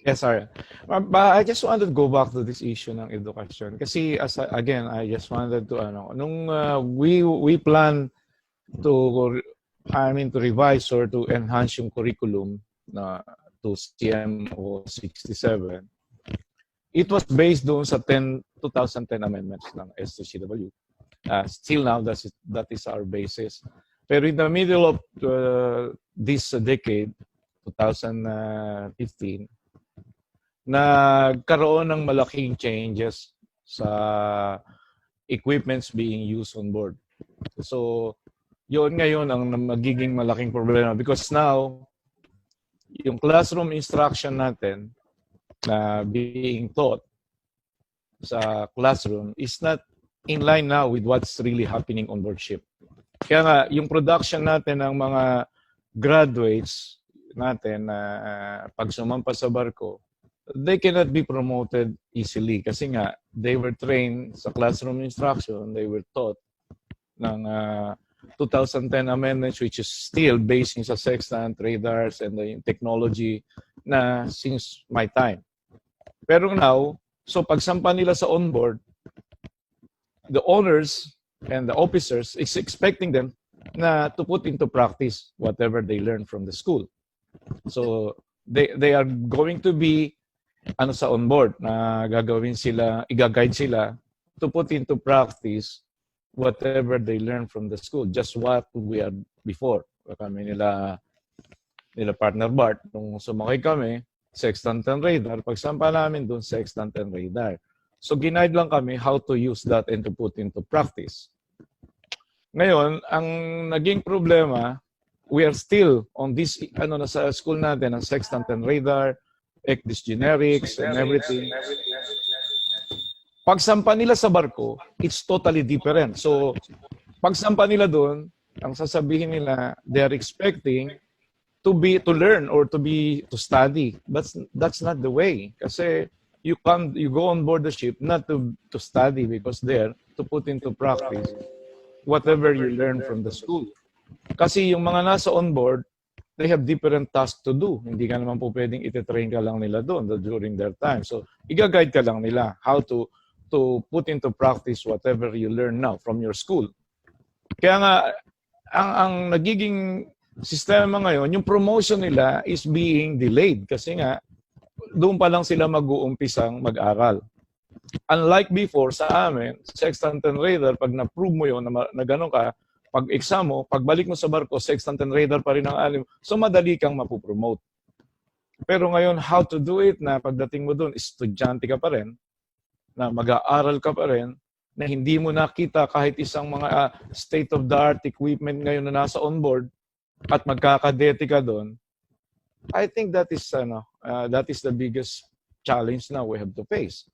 Yes, sorry. But I just wanted to go back to this issue ng edukasyon. Kasi, again, I just wanted to, nung we plan to revise or to enhance yung curriculum to CMO 67, it was based doon sa 2010 amendments ng STCW. Still now, that is our basis. Pero in the middle of this decade, 2015, nagkaroon ng malaking changes sa equipments being used on board. So, yun ngayon ang magiging malaking problema because now, yung classroom instruction natin na being taught sa classroom is not in line now with what's really happening on board ship. Kaya nga, yung production natin ng mga graduates natin na pag sumampa sa barko, they cannot be promoted easily kasi nga, they were trained sa classroom instruction, they were taught ng 2010 amendments which is still basing sa sextant, radars, and the technology na since my time. Pero now, so pagsampa nila sa onboard, the owners and the officers is expecting them na to put into practice whatever they learn from the school. So they are going to be sa onboard na gagawin sila, i-guide sila to put into practice whatever they learn from the school, just what we had before. Kami nila partner Bart, nung sumakay kami, sextant and radar, pagsampa namin doon, sextant and radar. So ginaid lang kami how to use that and to put into practice. Ngayon, ang naging problema, we are still on this, sa school natin, ang sextant and radar, ecdis generics, and everything. Pagsampa nila sa barko, it's totally different. So, pagsampa nila doon, ang sasabihin nila, they are expecting to learn or to study. That's not the way. Kasi you go on board the ship not to study, because there to put into practice whatever you learn from the school. Kasi yung mga nasa on board, they have different tasks to do. Hindi ka naman po pwedeng ititrain ka lang nila doon during their time. So, i-guide ka lang nila how to put into practice whatever you learn now from your school. Kaya nga, ang nagiging sistema ngayon, yung promotion nila is being delayed kasi nga, doon pa lang sila mag-uumpisang mag-aral. Unlike before, sa amin, sextant and radar, pag na-prove mo yun na gano'n ka, pag exam mo, pagbalik mo sa barko, sextant and radar pa rin ang alim, so madali kang mapupromote. Pero ngayon, how to do it na pagdating mo doon, estudyante ka pa rin, na mag-aaral ka pa rin, na hindi mo nakita kahit isang mga state-of-the-art equipment ngayon na nasa onboard, at magkakadete ka doon, I think that is the biggest challenge now we have to face.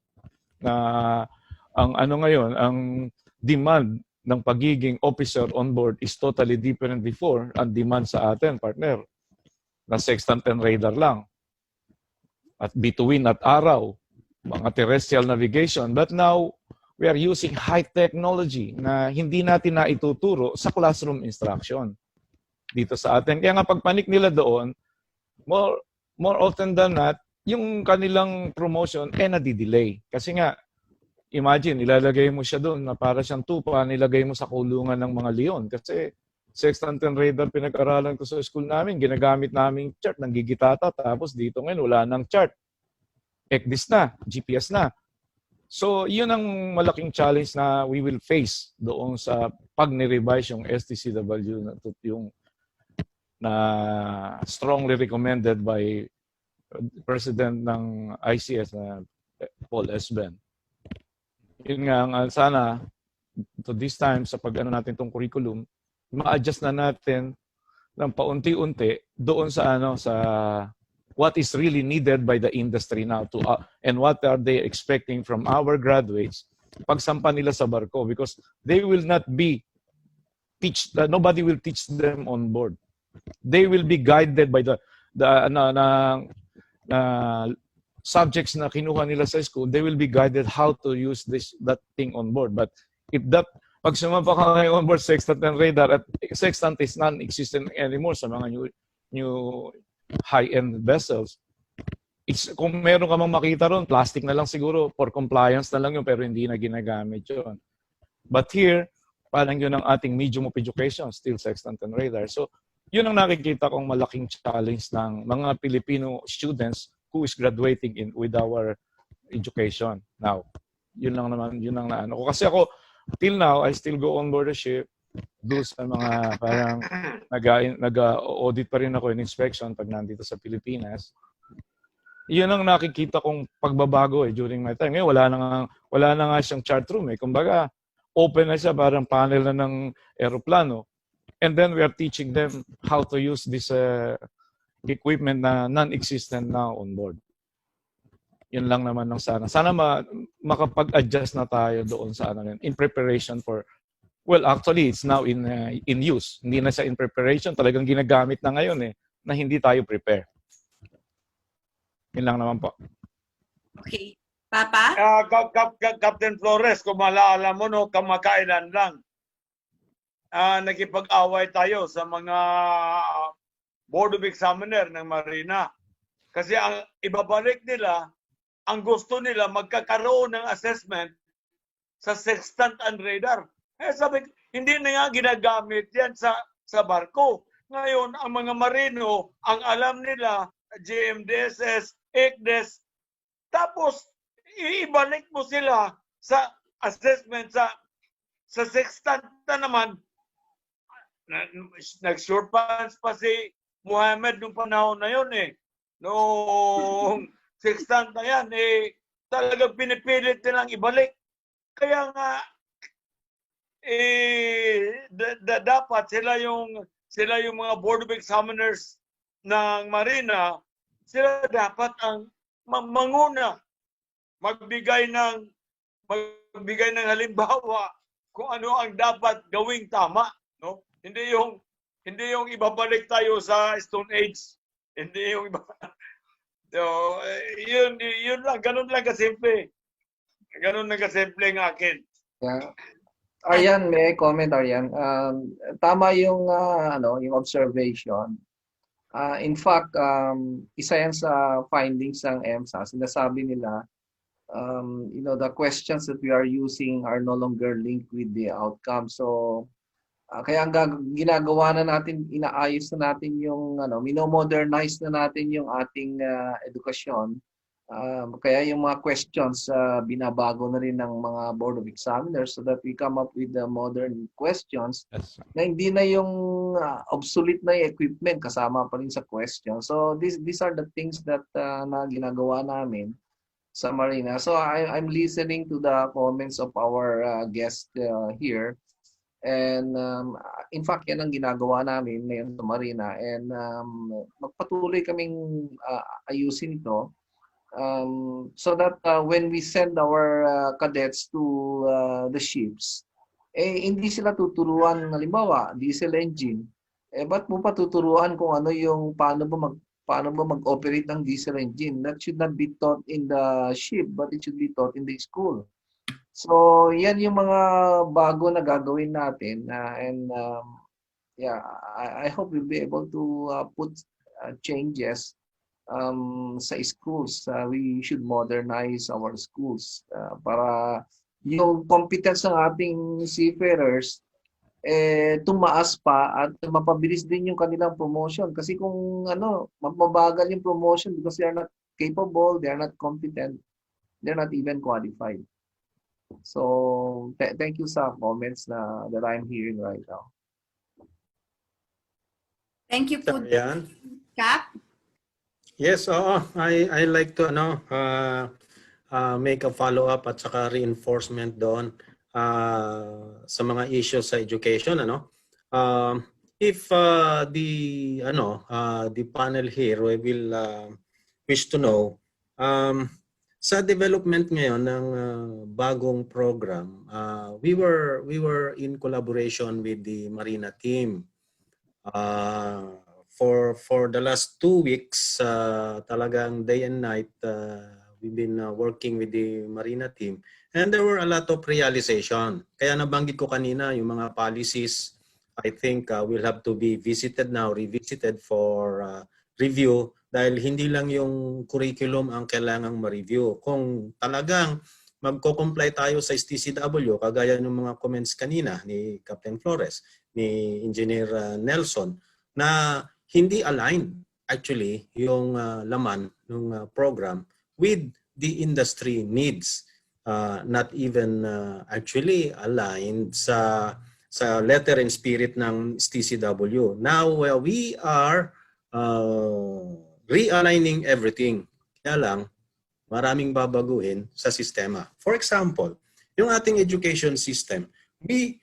Na ang demand ng pagiging officer on board is totally different before. Ang demand sa atin, partner, na sextant and radar lang. At bituin at araw, mga terrestrial navigation. But now, we are using high technology na hindi natin na ituturo sa classroom instruction dito sa atin. Kaya nga pagpanik nila doon, more often than not, yung kanilang promotion nadidelay. Kasi nga, imagine, ilalagay mo siya doon na para siyang tupa, nilagay mo sa kulungan ng mga leon. Kasi sextant and radar pinag-aralan ko sa school namin, ginagamit namin chart ng gigitata, tapos dito ngayon wala nang chart. ecdis na, GPS na. So, yun ang malaking challenge na we will face doon sa pag ni-revise yung STCW na strongly recommended by President ng ICS na Paul S. Ben. Yun nga, sana to this time sa pag-ano natin tong curriculum, ma-adjust na natin ng paunti-unti doon sa what is really needed by the industry now and what are they expecting from our graduates pagsampa nila sa barko, because they will not be nobody will teach them on board. They will be guided by the subjects na kinuha nila sa school. They will be guided how to use that thing on board. But if pag sumampa ka ngayon on board sextant and radar, at sextant is non-existent anymore sa mga new high-end vessels. Kung meron ka mang makita ron, plastic na lang siguro, for compliance na lang yun, pero hindi na ginagamit yun. But here, parang yun ang ating medium of education, still sextant and radar. So, yun ang nakikita kong malaking challenge ng mga Filipino students who is graduating with our education now. Yun lang naano ko. Kasi ako, till now, I still go on board the ship, do sa mga parang nag-audit pa rin ako in inspection pag nandito sa Pilipinas. Yun ang nakikita kong pagbabago during my time. Ngayon, wala na nga siyang chart room. Kumbaga, open na siya, parang panel na ng eroplano. And then we are teaching them how to use this equipment na non-existent now on board. Yun lang naman ng sana. Sana makapag-adjust na tayo doon sa in preparation for, well, actually, it's now in use. Hindi na siya in preparation. Talagang ginagamit na ngayon na hindi tayo prepare. Yun lang naman po. Okay. Papa? Captain Flores, kung malala mo, kamakailan lang, nakipag-away tayo sa mga Board of Examiner ng Marina. Kasi ang ibabalik nila ang gusto nila magkakaroon ng assessment sa sextant and radar. Sabi, hindi na nga ginagamit yan sa barko. Ngayon, ang mga marino, ang alam nila, GMDSS, ECDES, tapos ibalik mo sila sa assessment sa sextant na naman. Nag-short pants pa si Muhammad nung panahon na yun eh. Noong sextant na yan, talagang pinipilit nilang ibalik. Kaya nga, dapat sila yung mga Board of Examiners ng Marina, sila dapat ang manguna, magbigay ng halimbawa kung ano ang dapat gawing tama, no? Hindi yung ibabalik tayo sa Stone Age. Hindi yung iba. So, yun lang, ganun lang kasimple. Ganun lang kasimple ng akin. Yeah. Arianne, may I comment, Arianne? Tama yung yung observation. In fact, isa yan sa findings ng EMSA. Sinasabi nila, the questions that we are using are no longer linked with the outcome. So, kaya ang ginagawa na natin, inaayos na natin yung, minomodernize na natin yung ating edukasyon. Kaya yung mga questions, binabago na rin ng mga Board of Examiners so that we come up with the modern questions na hindi na yung obsolete na yung equipment kasama pa rin sa question. So these are the things that na ginagawa namin sa Marina. So I'm listening to the comments of our guest here. And in fact, yan ang ginagawa namin ngayon sa Marina. And magpatuloy kaming ayusin ito. So that when we send our cadets to the ships, hindi sila tuturuan, halimbawa, diesel engine. Ba't mo pa tuturuan kung ano yung paano ba mag-operate ng diesel engine? That should not be taught in the ship, but it should be taught in the school. So, yan yung mga bago na gagawin natin. I hope we'll be able to put changes sa schools. We should modernize our schools para yung competence ng ating seafarers tumaas pa at mapabilis din yung kanilang promotion. Kasi kung mabagal yung promotion because they are not capable, they are not competent, they're not even qualified. So, thank you sa comments that I'm hearing right now. Thank you po, Arianne. Cap. Yes, I like to make a follow-up at saka reinforcement doon sa mga issues sa education. If the panel here will wish to know, sa development ngayon ng bagong program, we were in collaboration with the Marina team. For the last 2 weeks, talagang day and night, we've been working with the Marina team. And there were a lot of realization. Kaya nabanggit ko kanina, yung mga policies, I think will have to be revisited for review. Dahil hindi lang yung curriculum ang kailangang ma-review. Kung talagang magko-comply tayo sa STCW, kagaya ng mga comments kanina ni Captain Flores, ni Engineer Nelson, na hindi aligned actually yung laman ng program with the industry needs. Not even actually aligned sa letter and spirit ng STCW. Now we are realigning everything. Kaya lang, maraming babaguhin sa sistema. For example, yung ating education system, we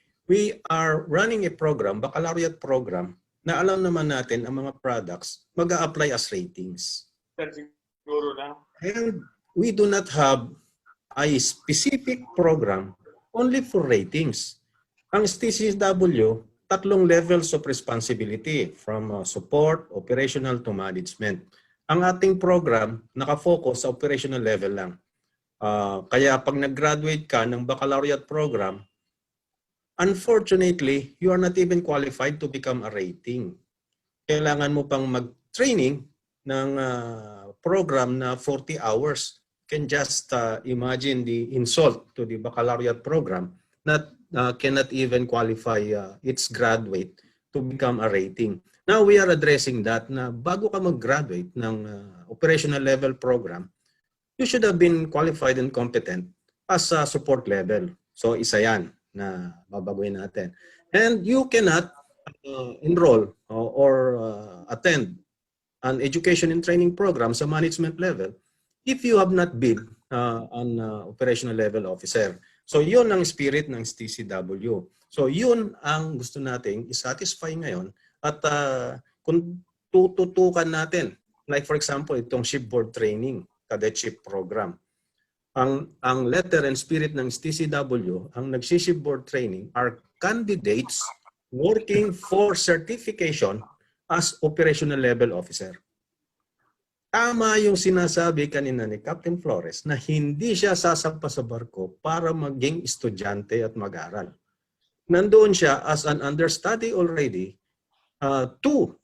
are running a program, baccalaureate program, na alam naman natin ang mga products mag-a-apply as ratings. Siguro na. And we do not have a specific program only for ratings. Ang STCW, 3 levels of responsibility from support, operational to management. Ang ating program, nakafocus sa operational level lang. Kaya pag nag-graduate ka ng baccalaureate program, unfortunately, you are not even qualified to become a rating. Kailangan mo pang mag-training ng program na 40 hours. can just imagine the insult to the baccalaureate program that cannot even qualify its graduate to become a rating. Now we are addressing that na bago ka mag-graduate ng operational level program, you should have been qualified and competent as a support level. So isa yan na babaguhin natin. And you cannot enroll or attend an education and training program sa management level if you have not been an operational level officer. So yun ang spirit ng TCW. So yun ang gusto nating i-satisfy ngayon at kung tututukan natin, like for example, itong shipboard training, cadetship program. Ang letter and spirit ng TCW, ang nagsi-shipboard training are candidates working for certification as operational level officer. Tama yung sinasabi kanina ni Captain Flores na hindi siya sasampa sa barko para maging estudyante at mag-aral. Nandoon siya as an understudy already to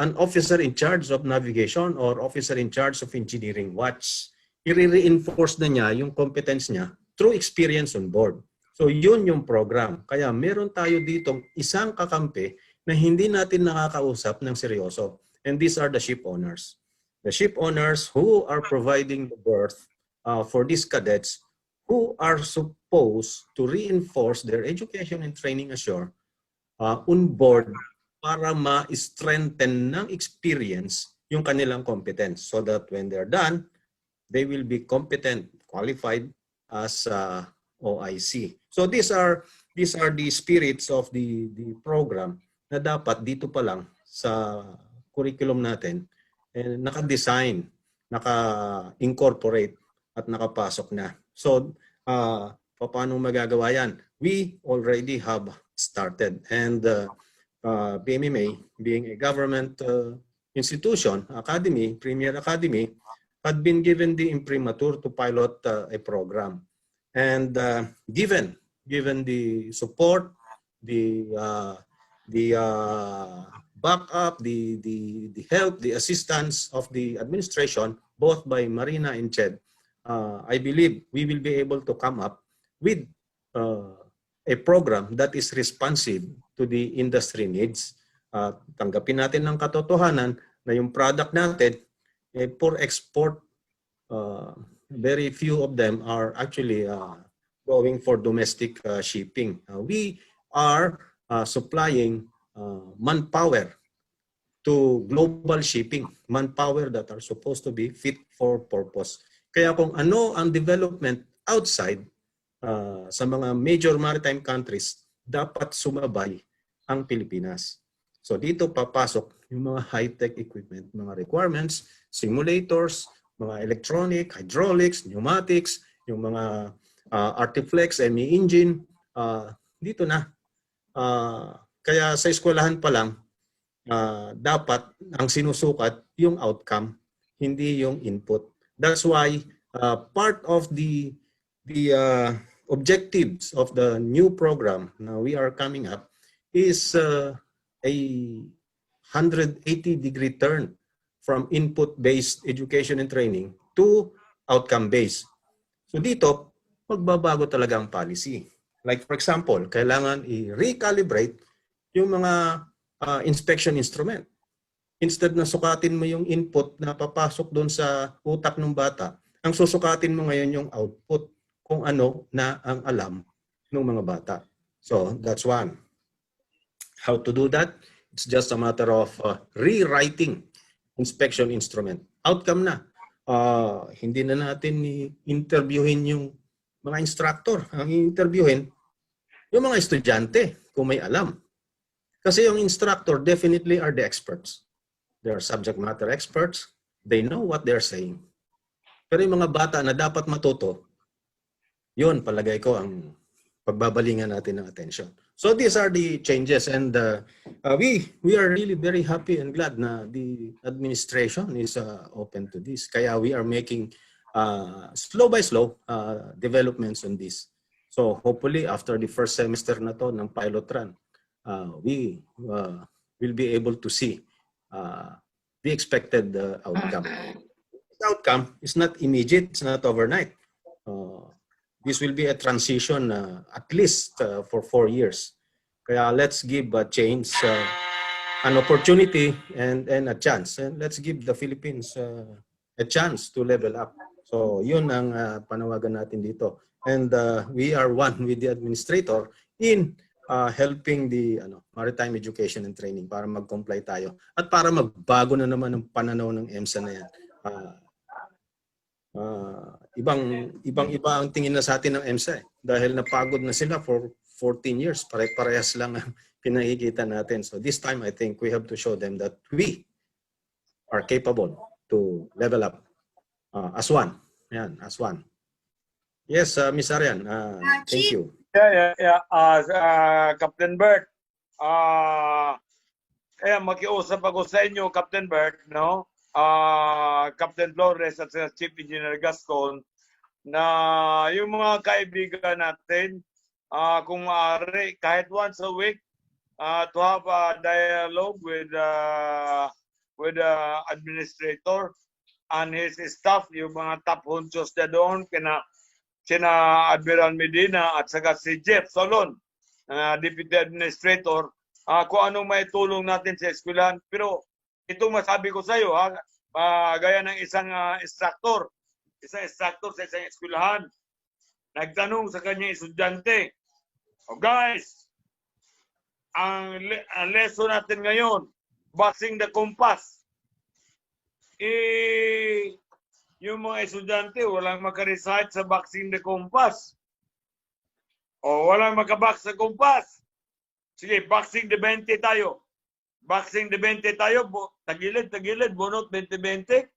an officer in charge of navigation or officer in charge of engineering watch. I-reinforce na niya yung competence niya through experience on board. So yun yung program. Kaya meron tayo ditong isang kakampi na hindi natin nakakausap ng seryoso. And these are the ship owners. The ship owners who are providing the berth for these cadets who are supposed to reinforce their education and training ashore on board para ma-strengthen ng experience yung kanilang competence so that when they're done, they will be competent, qualified as OIC. So these are the spirits of the program na dapat dito pa lang sa curriculum natin naka-design, naka-incorporate at nakapasok na. So paano magagawa yan? We already have started and PMMA being a government institution, academy, premier academy, had been given the imprimatur to pilot a program. And given the support, the backup, the help, the assistance of the administration, both by Marina and Ched, I believe we will be able to come up with a program that is responsive to the industry needs. Tanggapin natin ng katotohanan na yung product natin for export, very few of them are actually going for domestic shipping. We are supplying manpower to global shipping, manpower that are supposed to be fit for purpose. Kaya kung ano ang development outside sa mga major maritime countries, dapat sumabay ang Pilipinas. So dito papasok yung mga high-tech equipment, mga requirements, simulators, mga electronic, hydraulics, pneumatics, yung mga Artiflex, ME engine, dito na. Kaya sa eskwelahan pa lang, dapat ang sinusukat yung outcome, hindi yung input. That's why part of the objectives of the new program na we are coming up is a 180-degree turn from input-based education and training to outcome-based. So dito, magbabago talaga ang policy. Like for example, kailangan i-recalibrate yung mga inspection instrument. Instead na sukatin mo yung input na papasok doon sa utak ng bata, ang susukatin mo ngayon yung output kung ano na ang alam ng mga bata. So that's one. How to do that? It's just a matter of rewriting inspection instrument. Outcome na. Hindi na natin interviewin yung mga instructor. Ang interviewin, yung mga estudyante kung may alam. Kasi yung instructor definitely are the experts. They are subject matter experts. They know what they're saying. Pero yung mga bata na dapat matuto, yun palagay ko ang pagbabalingan natin ng attention. So these are the changes and we are really very happy and glad na the administration is open to this. Kaya we are making slow by slow developments on this. So hopefully after the first semester na to ng pilot run, we will be able to see the expected outcome. outcome is not immediate, it's not overnight. This will be a transition at least for 4 years. Kaya let's give change an opportunity and a chance. And let's give the Philippines a chance to level up. So yun ang panawagan natin dito. And we are one with the administrator in helping the maritime education and training para mag-comply tayo. At para magbago na naman ang pananaw ng EMSA na yan. Ibang-iba ang tingin na sa atin ng EMSA dahil napagod na sila for 14 years. Pare-parehas lang ang pinakikita natin. So this time I think we have to show them that we are capable to level up as one. Yan, as one. Yes, Miss Arianne, thank you. Yeah. Captain Bert, kaya makiusap ako sa inyo, Captain Bert, no? Captain Flores at Chief Engineer Gascon, na yung mga kaibigan natin, kung maaari, kahit once a week, to have a dialogue with the administrator and his staff, yung mga top honchos na doon, sina Admiral Medina at saka si Jeff Solon, Deputy Administrator, kung anong may tulong natin sa eskwelahan. Pero ito masabi ko sa iyo, gaya ng isang instructor sa isang eskwelahan, nagtanong sa kanyang estudyante, guys, ang lesson natin ngayon, boxing the compass. Yung mga estudyante, walang makarecite sa boxing the compass. O walang makabox sa compass. Sige, boxing the 20 tayo. Boxing the 20 tayo, tagilid, bunot 20-20.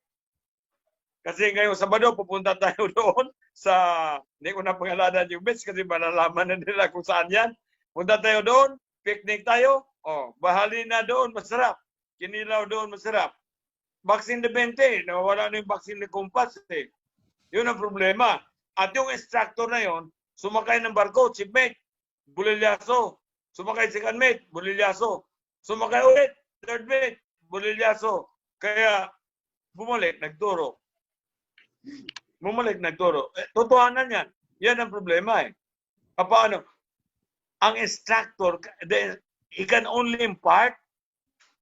Kasi ngayong Sabado, pupunta tayo doon sa, hindi ko na pangalanan yung best kasi malalaman na nila kung saan yan. Punta tayo doon, picnic tayo, bahali na doon, masarap. Kinilaw doon, masarap. Boxing the 20, nawawala na yung boxing the compass. Yun ang problema. At yung instructor na yon, sumakay ng barko, shipmate, bulilyaso. Sumakay second mate, bulilyaso. Sumakay ulit, third mate, bulilyaso. Kaya bumalik, nagturo. Totohanan yan. Yan ang problema eh. Paano? Ang instructor, he can only impart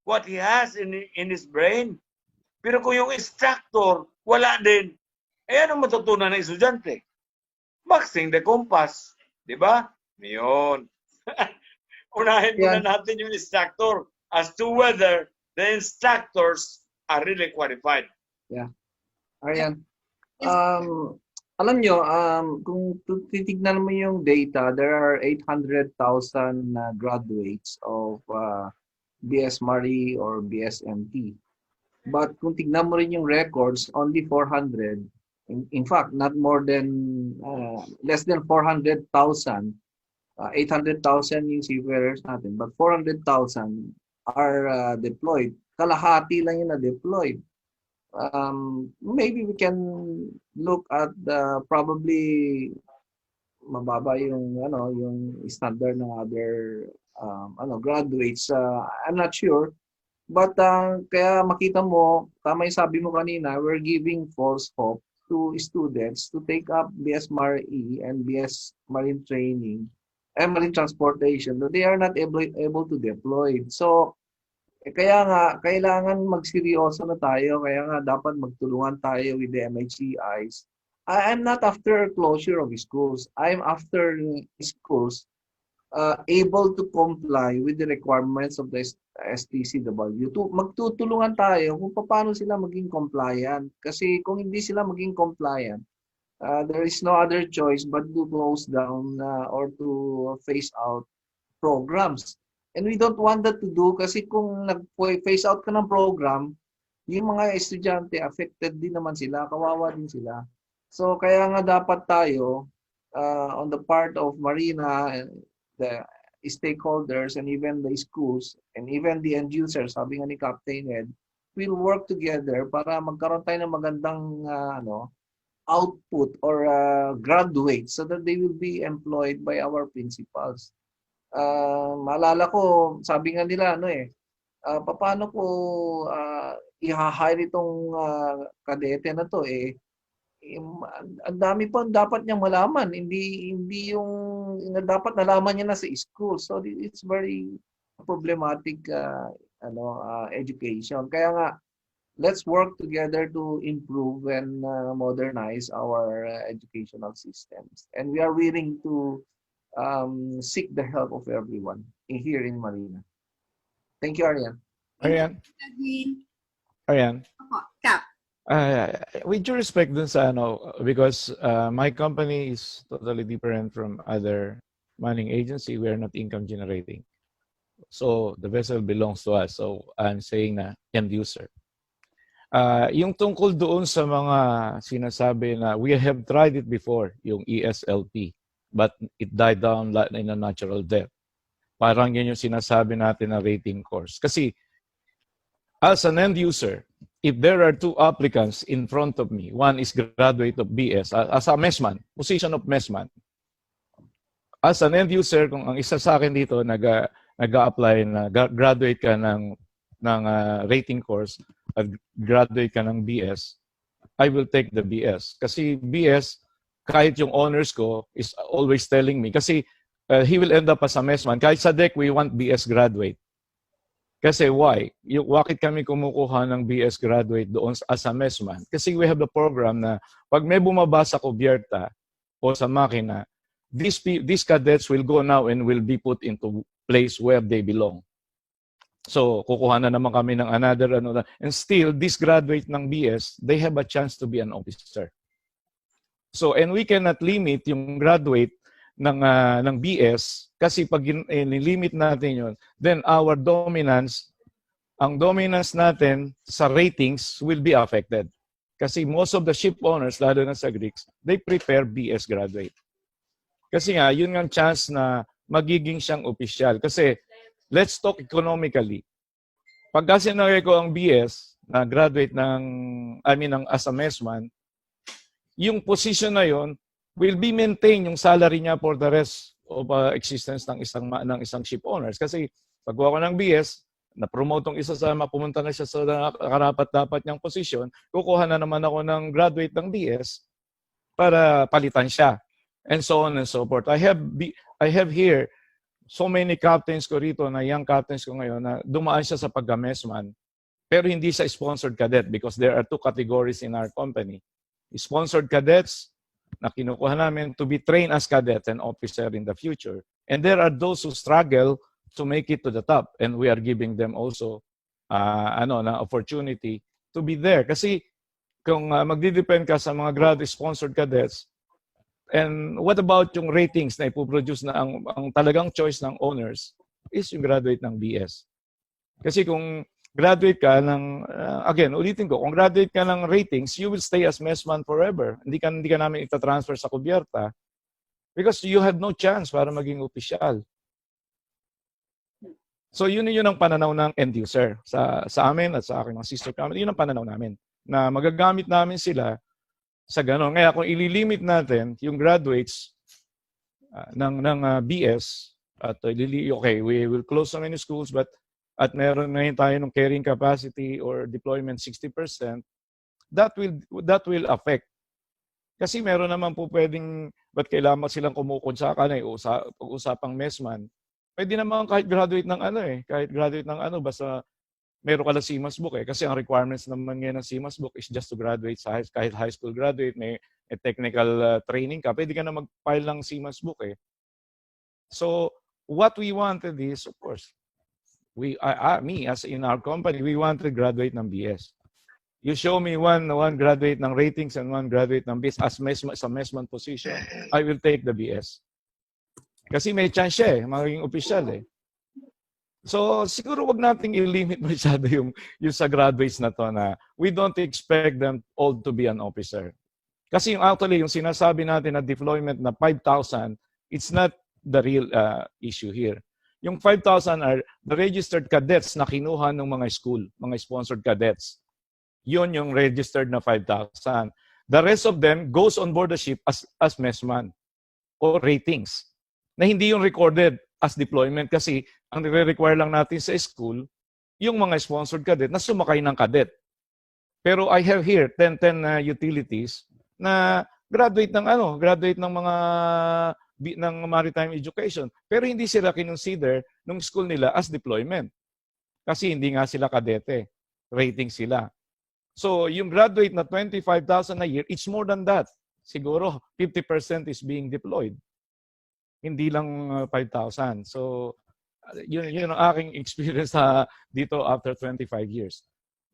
what he has in his brain. Pero kung yung instructor, wala din, anong matutunan ng estudyante? Boxing the compass. Diba? Yun. Unahin muna natin yung instructor as to whether the instructors are really qualified. Yeah. Arianne, alam nyo, kung titignan mo yung data, there are 800,000 graduates of BS Mari or BSMT. But kung tignan mo rin yung records, only 400, in fact, not more than, less than 400,000, 800,000 yung seafarers natin, but 400,000 are deployed. Kalahati lang yung na-deployed. Maybe we can look at probably mababa yung yung standard ng other graduates. I'm not sure, but kaya makita mo, tama yung sabi mo kanina, we're giving false hope to students to take up BS Mar-E and BS Marine Training and Marine Transportation, but they are not able to deploy. So kaya nga, kailangan magseryoso na tayo. Kaya nga, dapat magtulungan tayo with the MHCIs. I'm not after closure of schools. I'm after schools able to comply with the requirements of the STCW. Magtutulungan tayo kung paano sila maging compliant. Kasi kung hindi sila maging compliant, there is no other choice but to close down or to phase out programs. And we don't want that to do kasi kung nag-phase out ka ng program, yung mga estudyante affected din naman sila, kawawa din sila. So kaya nga dapat tayo on the part of Marina, the stakeholders and even the schools and even the end users, sabi nga ni Captain Ed, we'll work together para magkaroon tayo ng magandang output or graduates so that they will be employed by our principals. Maalala ko, sabi nga nila paano ko i-hire itong kadete na to, ang dami pa dapat niyang malaman. Hindi yung dapat nalaman niya na sa school. So it's very problematic education. Kaya nga, let's work together to improve and modernize our educational systems. And we are willing to seek the help of everyone here in Marina. Thank you, Arianne. Arianne, Agree. Arianne. Opo, Cap. With due respect dun sa because my company is totally different from other mining agency. We are not income generating. So the vessel belongs to us. So I'm saying na end user. Yung tungkol doon sa mga sinasabi na we have tried it before, yung ESLP, but it died down in a natural death. Parang yun yung sinasabi natin na rating course. Kasi as an end user, if there are two applicants in front of me, one is graduate of BS, as a messman, position of messman. As an end user, kung ang isa sa akin dito nag-a-apply na graduate ka ng rating course at graduate ka ng BS, I will take the BS. Kasi BS, kahit yung honors ko is always telling me, kasi he will end up as a messman. Kahit sa deck, we want BS graduate. Kasi why? Bakit kami kumukuha ng BS graduate doon as a messman? Kasi we have the program na pag may bumaba sa kubyerta o sa makina, these cadets will go now and will be put into place where they belong. So, kukuha na naman kami ng another, and still, this graduate ng BS, they have a chance to be an officer. So, and we cannot limit yung graduate ng BS kasi pag nilimit natin yun, then our dominance, ang dominance natin sa ratings will be affected. Kasi most of the ship owners, lalo na sa Greeks, they prepare BS graduate. Kasi nga, yun ang chance na magiging siyang opisyal. Kasi, let's talk economically. Pag kasi ko ang BS na graduate as a messman, yung position na yun will be maintained yung salary niya for the rest of existence ng isang ship owners. Kasi pag ako ng BS, na-promote tong isa sa pumunta na siya sa karapat-dapat niyang posisyon, kukuha na naman ako ng graduate ng BS para palitan siya. And so on and so forth. I have here so many captains ko rito, na young captains ko ngayon, na dumaan siya sa pagka-messman, pero hindi siya sponsored cadet because there are two categories in our company. Sponsored cadets na kinukuha namin to be trained as cadets and officer in the future. And there are those who struggle to make it to the top, and we are giving them also na opportunity to be there. Kasi kung magdi-depend ka sa mga grad-sponsored cadets, and what about yung ratings na ipoproduce na ang talagang choice ng owners is yung graduate ng BS. Kasi kung graduate ka ng, again, ulitin ko, kung graduate ka ng ratings, you will stay as messman forever. Hindi ka namin ita-transfer sa kubyerta because you have no chance para maging opisyal. So yun ang pananaw ng end user sa amin at sa aking mga sister company. Yun ang pananaw namin na magagamit namin sila sa gano'n. Kaya kung ililimit natin yung graduates ng BS at okay, we will close so many schools at meron ngayon tayo ng carrying capacity or deployment 60%, that will affect. Kasi meron naman po pwedeng, ba't kailangan silang kumukonsakan pag-usapang messman. Pwede naman kahit graduate ng basta meron ka lang CMAS book Kasi ang requirements naman ngayon ng CMAS book is just to graduate kahit high school graduate, may technical training ka, pwede ka na mag-file ng CMAS book So, what we wanted is, of course, me as in our company, we wanted to graduate ng BS. You show me one graduate ng ratings and one graduate ng BS as a messman position, I will take the BS. Kasi may chance siya maging official So siguro wag nating i-limit masyado yung sa graduates na to na we don't expect them all to be an officer. Kasi yung sinasabi natin na deployment na 5,000, it's not the real issue here. Yung 5,000 are the registered cadets na kinuha ng mga school, mga sponsored cadets. Yun yung registered na 5,000. The rest of them goes on board the ship as messman or ratings. Na hindi yung recorded as deployment kasi ang nire-require lang natin sa school, yung mga sponsored cadet na sumakay ng cadet. Pero I have here 10 utilities na graduate ng mga ng maritime education. Pero hindi sila kinonsider nung school nila as deployment. Kasi hindi nga sila kadete. Rating sila. So, yung graduate na 25,000 a year, it's more than that. Siguro 50% is being deployed. Hindi lang 5,000. So, yun ang aking experience dito after 25 years.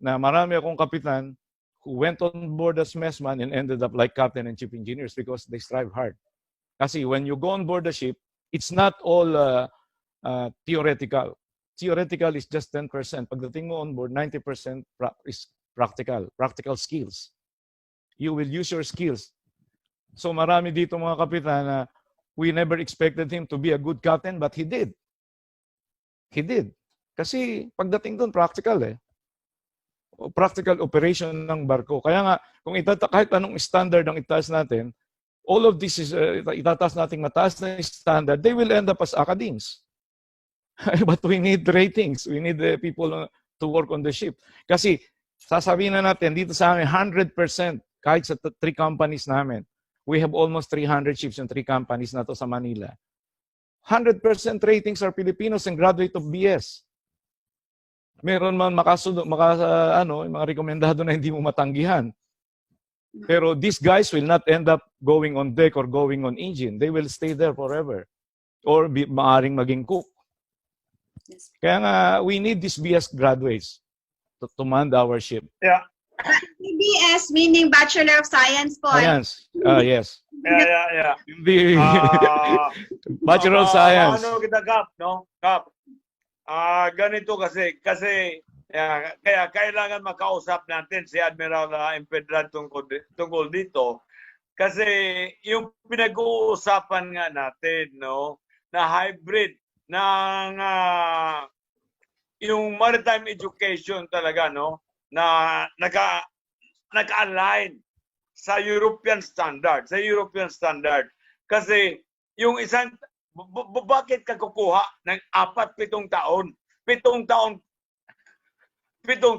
Na marami akong kapitan who went on board as messman and ended up like captain and chief engineers because they strive hard. Kasi when you go on board the ship, it's not all theoretical. Theoretical is just 10%. Pagdating mo on board, 90% is practical skills. You will use your skills. So marami dito mga kapitan na we never expected him to be a good captain, but he did. He did. Kasi pagdating doon, practical practical operation ng barko. Kaya nga, kung kahit anong standard ang itaas natin, all of this is, itataas natin mataas na standard, they will end up as academics. But we need ratings. We need people to work on the ship. Kasi, sasabihin na natin, dito sa amin, 100%, kahit sa 3 companies namin, we have almost 300 ships in 3 companies na to sa Manila. 100% ratings are Filipinos and graduate of BS. Meron man mga rekomendado na hindi mo matanggihan. Pero these guys will not end up going on deck or going on engine. They will stay there forever. Or maaring maging cook. Kaya nga, we need these BS graduates to man our ship. Yeah. BS meaning Bachelor of Science po. Science. Yes. Yeah. The Bachelor of Science. Ano kita, Capt, no? Capt. Ganito kasi kaya kailangan makausap natin si Admiral Empedrad tungkol dito kasi yung pinag-uusapan nga natin, no, na hybrid ng yung maritime education talaga, no, na naka-align sa European standard, kasi yung isang bakit ka kukuha ng 4-7 taon? 7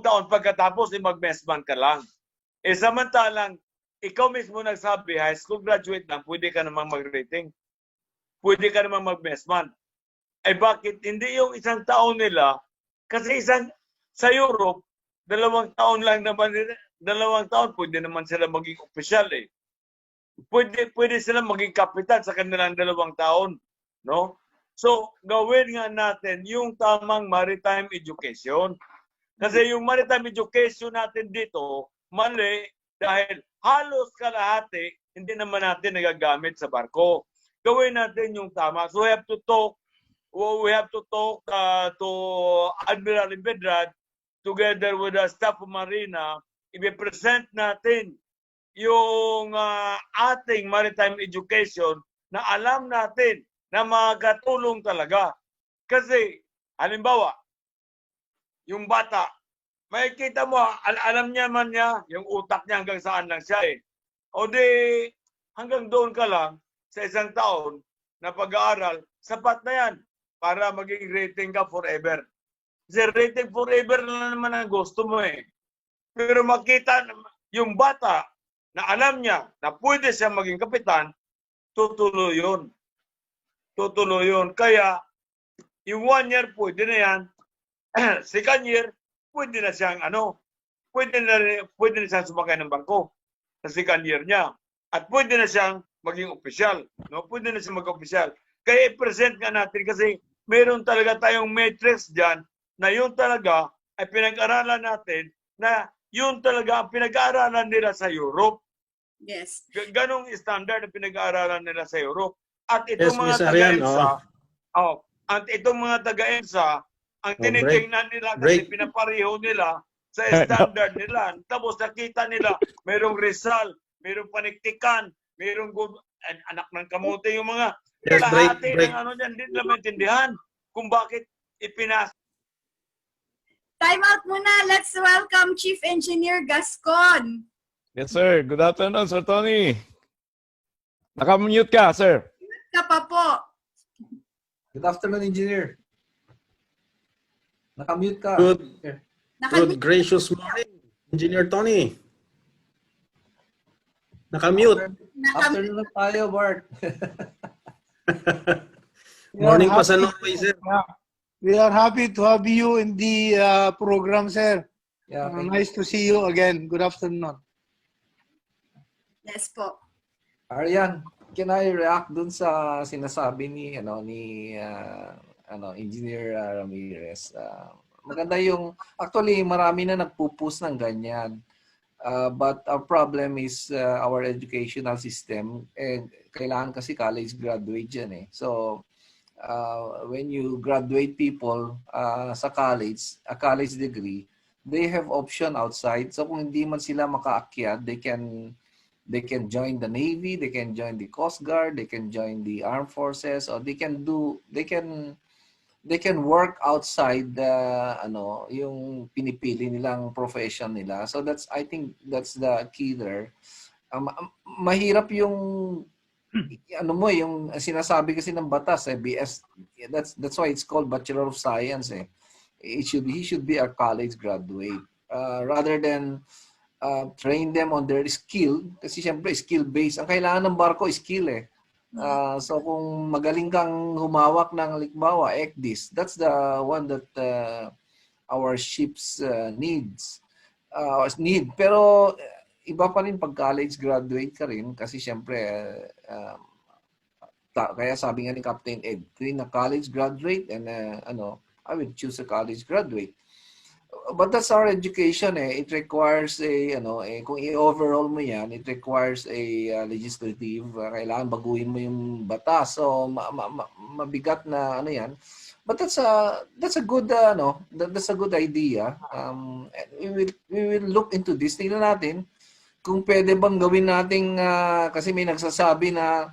taon pagkatapos mag-messman ka lang. Samantalang, ikaw mismo nagsabi, high school graduate lang, pwede ka namang mag-rating. Pwede ka namang mag-messman. Bakit hindi yung 1 taon nila? Kasi sa Europe, 2 taon lang naman, 2 taon, pwede naman sila maging opisyal Pwede sila maging kapitan sa kanilang 2 taon. No? So, gawin nga natin yung tamang maritime education. Kasi yung maritime education natin dito, mali dahil halos kalahati hindi naman natin nagagamit sa barko. Gawin natin yung tama. So, we have to talk to Admiral Empedrad together with the staff of Marina. I-present natin yung ating maritime education na alam natin na makatulong talaga. Kasi, halimbawa, yung bata, makikita mo, alam niya man niya, yung utak niya hanggang saan lang siya O di, hanggang doon ka lang, sa 1 taon na pag-aaral, sapat na yan para maging rating ka forever. Kasi rating forever na naman ang gusto mo Pero makita yung bata na alam niya na pwede siya maging kapitan, tutuloy yun. Kaya, yung 1 year, pwede na yan. 2nd year, pwede na siyang pwede na siyang sumakay ng bangko sa 2nd year niya. At pwede na siyang maging opisyal. No? Pwede na siyang mag-opisyal. Kaya i-present nga natin kasi meron talaga tayong matrix dyan na yun talaga ay pinag-aralan natin na yun talaga ang pinag-aaralan nila sa Europe. Yes. Ganong standard ang pinag-aaralan nila sa Europe. At itong Yes, mga Miss Arianne, taga-EMSA, at itong mga taga-EMSA, ang tinitingnan nila kasi pinapareho nila sa standard nila. Tapos nakita nila, mayroong Rizal, mayroong Paniktikan, mayroong anak ng kamote, yung mga kalahati ng dyan, hindi nila maintindihan kung bakit ipinas. Time out muna. Let's welcome Chief Engineer Gascon. Yes, sir. Good afternoon, Sir Tony. Naka-mute ka, sir. Ka pa po. Good afternoon, engineer. Nakamute ka. Good gracious morning. Engineer Tony. Nakamute. Afternoon na tayo, Bart. Morning pa sa Norway, sir. We are happy to have you in the program, sir. Yeah, Nice to see you again. Good afternoon. Yes po. Arianne, can I react dun sa sinasabi ni Engineer Ramirez? Maganda yung actually marami na nagpo-post ng ganyan. But our problem is our educational system, and kailangan kasi college graduate yan eh. So when you graduate people sa college, a college degree, they have option outside. So kung hindi man sila makaakyat, they can join the Navy, they can join the Coast Guard, they can join the Armed Forces, or they can work outside yung pinipili nilang profession nila. So I think that's the key there. Mahirap yung yung sinasabi kasi ng batas BS, that's why it's called Bachelor of Science eh. He should be a college graduate rather than train them on their skill, kasi syempre skill based. Ang kailangan ng barko is skill eh. So kung magaling kang humawak ng halimbawa ECDIS, that's the one that our ships need. Pero iba pa rin pag college graduate ka rin, kasi syempre kaya sabi nga ni Captain Ed, na college graduate, and I would choose a college graduate. But that's our education eh. It requires kung i-overall mo yan, it requires a legislative, kailangan baguhin mo yung batas. So mabigat na yan. But that's a good that's a good idea. We will look into this. Tingnan natin kung pwede bang gawin nating kasi may nagsasabi na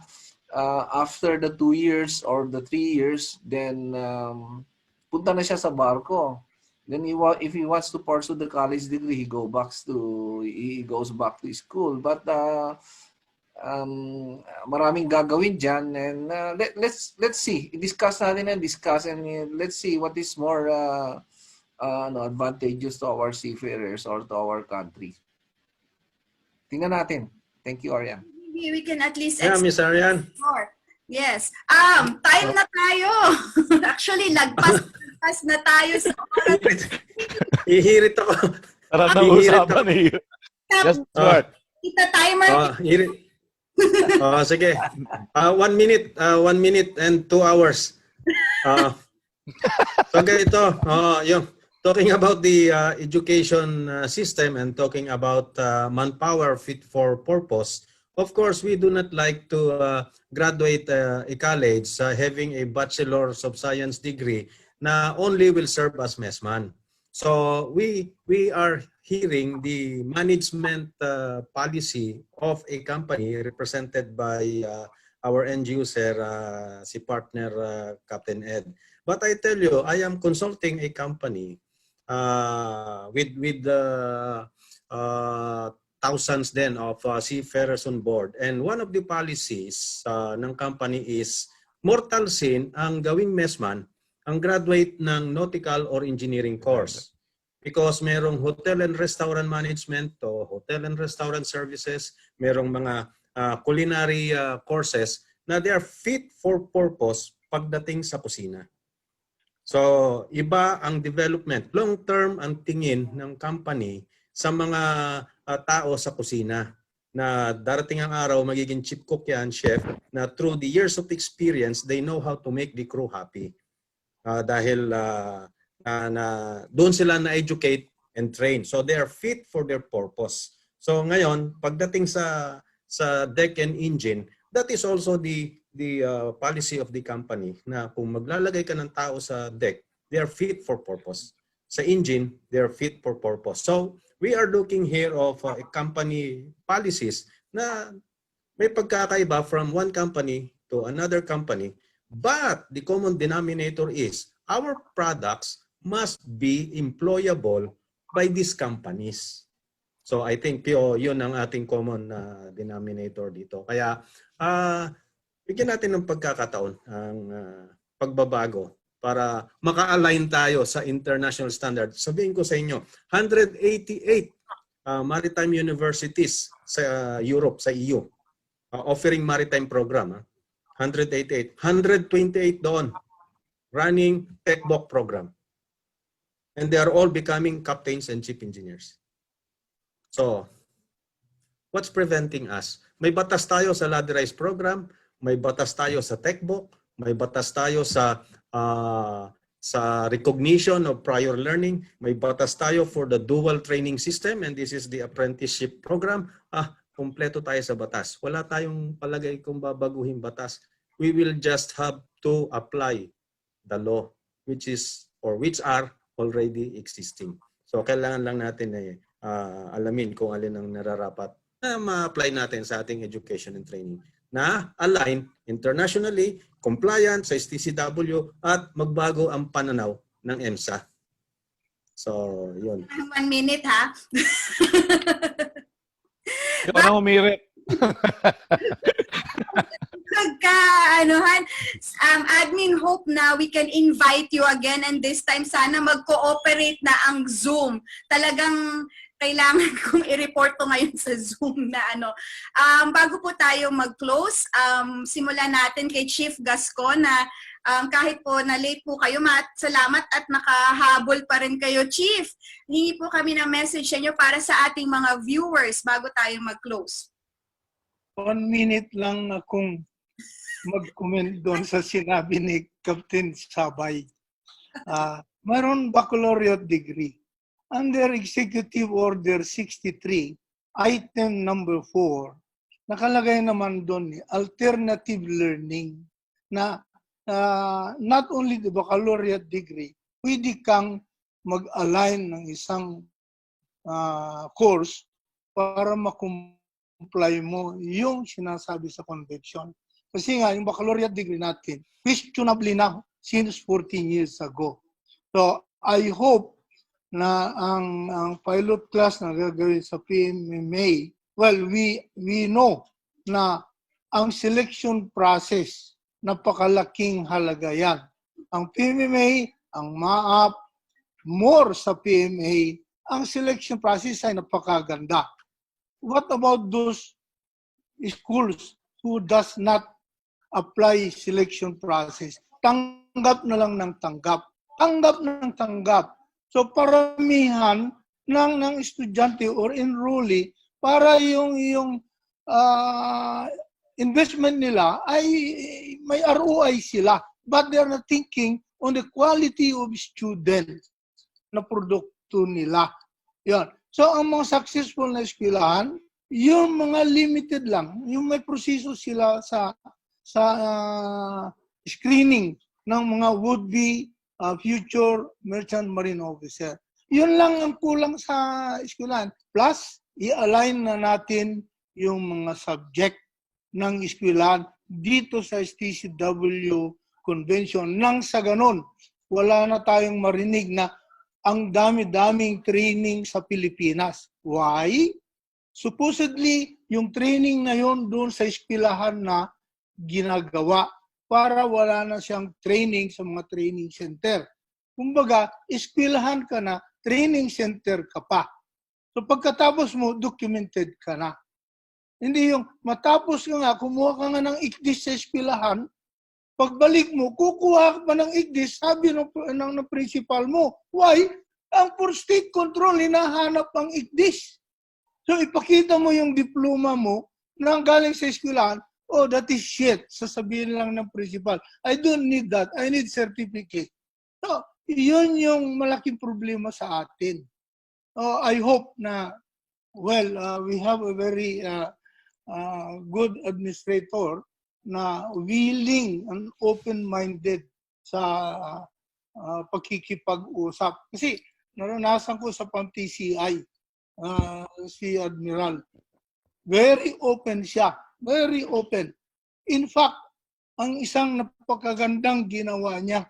after the 2 years or the 3 years, then punta na siya sa barko. Then if he wants to pursue the college degree, he goes back to school. But maraming gagawin dyan, and let's see. Discuss natin and let's see what is more advantageous to our seafarers or to our country. Tingnan natin. Thank you, Arianne. Maybe we can at least Yeah, Miss Arianne. more. Yes. Time na tayo. Actually, lagpas na tayo sa oras. Ihirit ako. Sarap na usapan eh. Just start. Kita timer. Sige. 1 minute and 2 hours. So ganito, yung talking about the education system and talking about manpower fit for purpose. Of course, we do not like to graduate a college having a Bachelor of Science degree na only will serve as messman. So we are hearing the management policy of a company represented by our end user, si partner Captain Ed. But I tell you, I am consulting a company with thousands then of seafarers on board. And one of the policies ng company is mortal sin ang gawing messman ang graduate ng nautical or engineering course. Because merong hotel and restaurant management o hotel and restaurant services, merong mga culinary courses na they are fit for purpose pagdating sa kusina. So, iba ang development. Long-term ang tingin ng company sa mga tao sa kusina na darating ang araw magiging chief cook yan, chef, na through the years of experience, they know how to make the crew happy. Dahil doon sila na-educate and train. So they are fit for their purpose. So ngayon, pagdating sa deck and engine, that is also the policy of the company na kung maglalagay ka ng tao sa deck, they are fit for purpose. Sa engine, they are fit for purpose. So we are looking here of a company policies na may pagkakaiba from one company to another company. But the common denominator is our products must be employable by these companies. So I think yun ang ating common denominator dito. Kaya bigyan natin ng pagkakataon ang pagbabago para maka-align tayo sa international standard. Sabihin ko sa inyo, 188 maritime universities sa Europe, sa EU, offering maritime program. 188. 128 doon running techbook program. And they are all becoming captains and chief engineers. So, what's preventing us? May batas tayo sa ladderized program, may batas tayo sa techbook, may batas tayo sa recognition of prior learning, may batas tayo for the dual training system, and this is the apprenticeship program. Kumpleto tayo sa batas. Wala tayong palagay kung babaguhin batas. We will just have to apply the law which are already existing. So kailangan lang natin alamin kung alin ang nararapat na ma-apply natin sa ating education and training na align internationally, compliant sa STCW at magbago ang pananaw ng EMSA. So, yun. 1 minute ha. Ikaw na humirit. Admin, hope na we can invite you again, and this time sana mag-cooperate na ang Zoom. Talagang kailangan kong i-report to ngayon sa Zoom na bago po tayo mag-close, simulan natin kay Chief Gascon na kahit po na late po kayo, salamat at nakahabol pa rin kayo, Chief. Hingi po kami ng message sa inyo para sa ating mga viewers bago tayo mag-close. 1 minute lang akong mag-comment doon sa sinabi ni Captain Sabay. Mayroon baccalaureate degree. Under Executive Order 63, item number 4, nakalagay naman doon alternative learning na not only the baccalaureate degree, pwede kang mag-align ng isang course para makumply mo yung sinasabi sa convention. Kasi nga, yung baccalaureate degree natin, questionably na since 14 years ago. So, I hope na ang pilot class na gagawin sa PMMA, well, we know na ang selection process, napakalaking halaga yan. Ang PMMA, ang MAAP, more sa PMA, ang selection process ay napakaganda. What about those schools who does not apply selection process? Tanggap na lang ng tanggap. Tanggap ng tanggap. So paramihan ng estudyante or enrollee para yung investment nila ay may ROI sila, but they are not thinking on the quality of students na produkto nila. Yan. So ang mga successful na eskwelahan, yung mga limited lang, yung may proseso sila sa screening ng mga would-be future merchant marine officer. Yun lang ang kulang sa eskwelahan. Plus, i-align na natin yung mga subject ng eskwelahan dito sa STCW Convention. Nang sa ganon, wala na tayong marinig na ang dami-daming training sa Pilipinas. Why? Supposedly, yung training na yun doon sa eskwelahan na ginagawa para wala na siyang training sa mga training center. Kumbaga, eskwelahan ka na, training center ka pa. So pagkatapos mo, documented ka na. Hindi yung matapos ka nga, kumuha ka nga ng ICDIS sa eskwelahan, pagbalik mo, kukuha ka pa ng ICDIS, sabi ng principal mo. Why? Ang for state control, hinahanap ang ICDIS. So ipakita mo yung diploma mo na galing sa eskwelahan, oh, that is shit. Sasabihin lang ng principal, I don't need that. I need certificate. So, yun yung malaking problema sa atin. I hope na, well, we have a very good administrator na willing and open-minded sa pagkikipag-usap. Kasi naranasan ko sa PAM-TCI, si Admiral. Very open siya. Very open. In fact, ang isang napakagandang ginawa niya,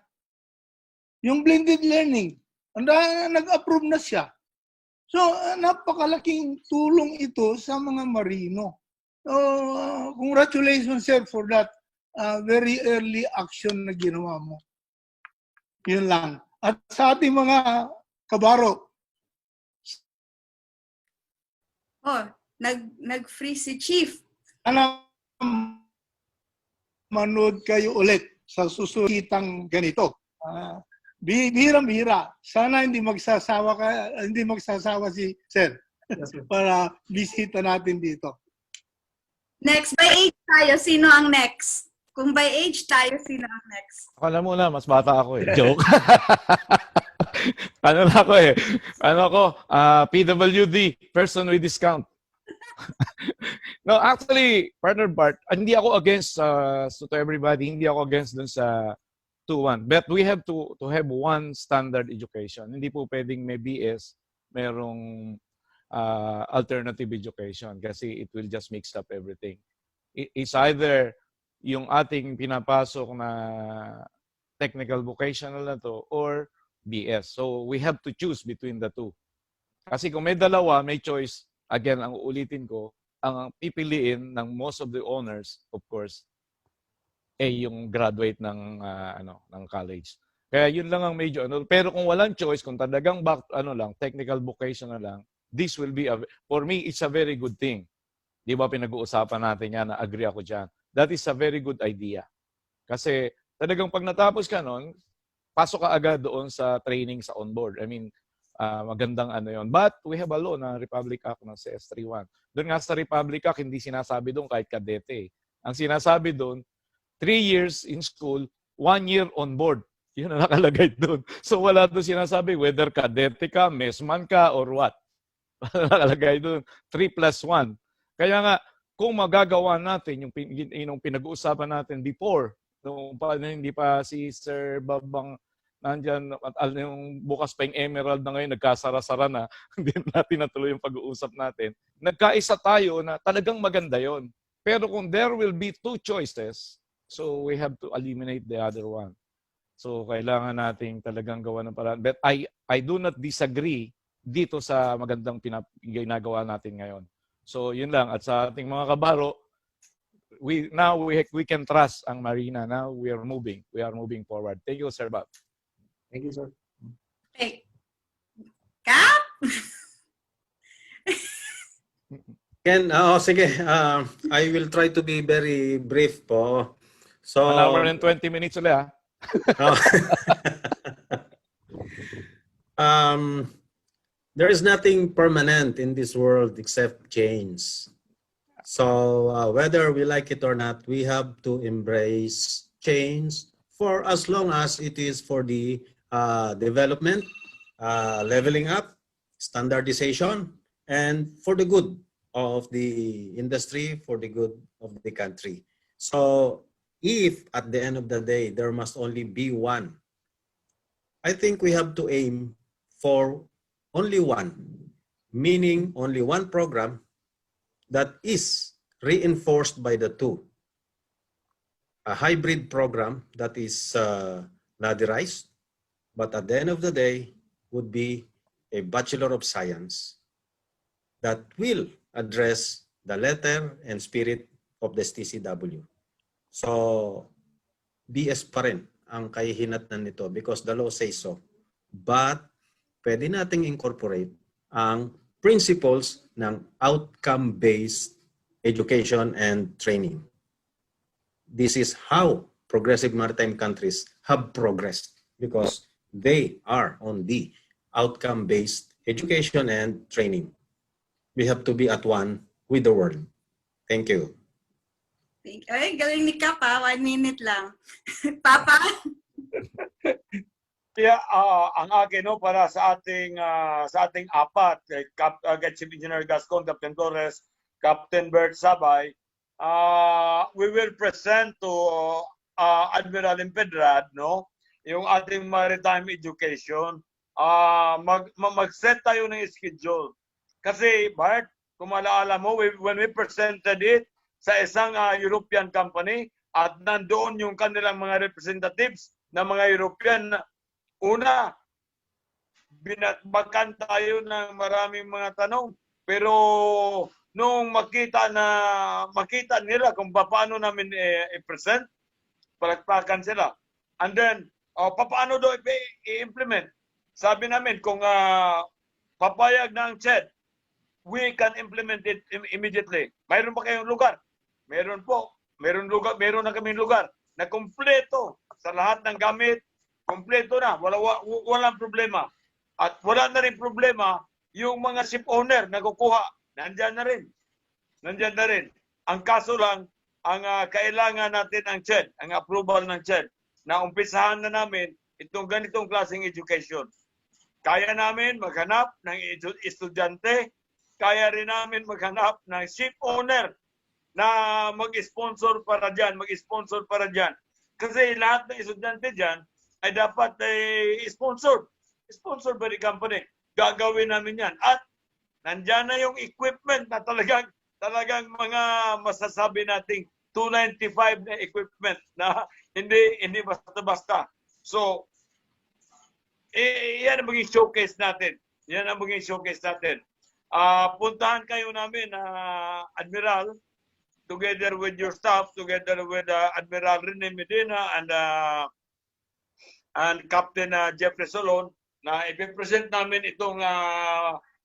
yung blended learning, nag-approve na siya. So, napakalaking tulong ito sa mga marino. Congratulations, sir, for that very early action na ginawa mo. Yun lang. At sa ating mga kabaro, Oh, nag-freeze si Chief. Sana manood kayo ulit sa susunod kitang ganito. Bihirang-bihira. Sana hindi magsasawa si Sir para bisita natin dito. Next, by age tayo, sino ang next? Kung by age tayo, sino ang next? Akala mo na, mas bata ako eh. Joke. Ano na ako eh. Ano ako? PWD, person with discount. No, actually, partner Bart, hindi ako against, so to everybody, hindi ako against dun sa 2-1. But we have to have one standard education. Hindi po pwedeng may BS, merong alternative education kasi it will just mix up everything. It's either yung ating pinapasok na technical vocational na to or BS. So we have to choose between the two. Kasi kung may dalawa, may choice, again, ang uulitin ko, ang pipiliin ng most of the owners, of course, ay yung graduate ng ng college. Kaya yun lang ang medyo pero kung walang choice, kung talagang technical vocational lang, this will be for me it's a very good thing. 'Di ba pinag-uusapan natin yan, na agree ako diyan. That is a very good idea. Kasi talagang pag natapos ka noon, pasok ka agad doon sa training sa onboard. I mean, magandang yon. But we have a law na Republic Act ng CS31. Doon nga sa Republic Act, hindi sinasabi doon kahit kadete. Ang sinasabi doon, 3 years in school, 1 year on board. Yun ang nakalagay doon. So wala doon sinasabi whether kadete ka, mesman ka, or what. Nakalagay doon, 3+1. Kaya nga, kung magagawa natin yung pinag-uusapan natin before, hindi pa si Sir Babang nandyan, at yung bukas pa yung Emerald na ngayon, nagkasara-sara na, hindi natin natuloy yung pag-uusap natin. Nagkaisa tayo na talagang maganda yon. Pero kung there will be 2 choices, so we have to eliminate the other one. So kailangan nating talagang gawa ng paraan. But I do not disagree dito sa magandang ginagawa natin ngayon. So yun lang. At sa ating mga kabaro, we can trust ang Marina. Now we are moving forward. Thank you, Sir Bob. Thank you, sir. Okay. Cap? Ken, sige. I will try to be very brief po. So 1 hour and 20 minutes ulit ha. There is nothing permanent in this world except change. So whether we like it or not, we have to embrace change for as long as it is for the development, leveling up, standardization, and for the good of the industry, for the good of the country. So if at the end of the day, there must only be one, I think we have to aim for only one, meaning only one program that is reinforced by the two. A hybrid program that is ladderized, but at the end of the day would be a Bachelor of Science that will address the letter and spirit of the TCW. So, BS pa rin ang kahihinatnan nito because the law says so. But, pwede nating incorporate ang principles ng outcome-based education and training. This is how progressive maritime countries have progressed because they are on the outcome-based education and training. We have to be at one with the world. Thank you. Ay, galing ni Cap ha. 1 minute lang. Papa? Kaya ang akin para sa ating apat, Chief Engineer Gascon, Captain Flores, Captain Bert Sabay, we will present to Admiral Empedrad, yung ating maritime education. Mag-set tayo ng schedule. Kasi, Bart, kung malaala mo, when we presented it sa isang European company at nandoon yung kanilang mga representatives ng mga European, una, binatbakan tayo ng maraming mga tanong. Pero nung makita nila kung paano namin i-present, palakpakan sila. And then, paano daw i-implement? Sabi namin, kung papayag na ang CHED, we can implement it immediately. Mayroon ba kayong lugar? Meron po. Meron na kaming lugar na kumpleto sa lahat ng gamit. Kumpleto na. Walang problema. At wala na rin problema yung mga ship owner na kukuha. Nandyan na rin. Nandyan na rin. Ang kaso lang, ang kailangan natin ang CHED, ang approval ng CHED, na umpisahan na namin itong ganitong klaseng education. Kaya namin maghanap ng estudyante, kaya rin namin maghanap ng ship owner na mag-sponsor para dyan, Kasi lahat ng estudyante dyan ay dapat sponsored by the company. Gagawin namin yan. At nandyan na yung equipment na talagang mga masasabi nating 295 na equipment na hindi basta-basta. So, yan ang maging showcase natin. Puntahan kayo namin, Admiral, together with your staff, together with Admiral Rene Medina and Captain Jeffrey Solon, na ipipresent namin itong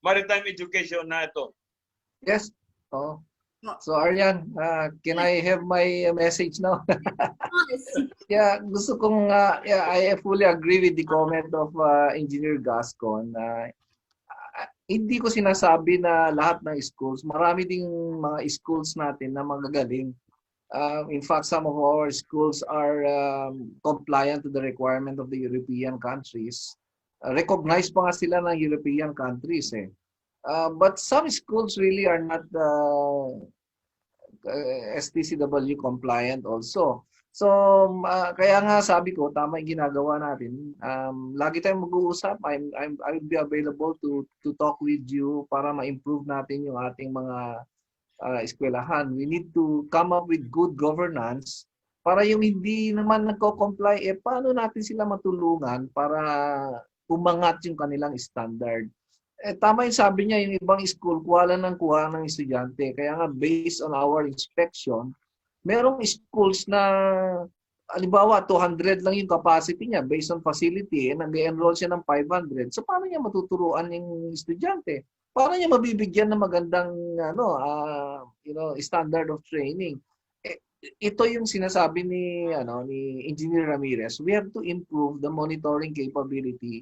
maritime education na ito. Yes. Oh. So Arianne, can I have my message now? Yeah, gusto kong I fully agree with the comment of Engineer Gascon. Hindi ko sinasabi na lahat ng schools, marami ding mga schools natin na magagaling. In fact, some of our schools are compliant to the requirement of the European countries. Recognized pa nga sila ng European countries eh. But some schools really are not STCW compliant also. So, kaya nga sabi ko, tama yung ginagawa natin. Lagi tayong mag-uusap. I will be available to talk with you para ma-improve natin yung ating mga eskwelahan. We need to come up with good governance para yung hindi naman nagko-comply, paano natin sila matulungan para umangat yung kanilang standard. Tama yung sabi niya, yung ibang school, kuha ng estudyante. Kaya nga, based on our inspection, merong schools na, halimbawa, 200 lang yung capacity niya based on facility, nag-enroll siya ng 500. So, paano niya matuturuan yung estudyante? Paano niya mabibigyan ng magandang standard of training? Ito yung sinasabi ni Engineer Ramirez. We have to improve the monitoring capability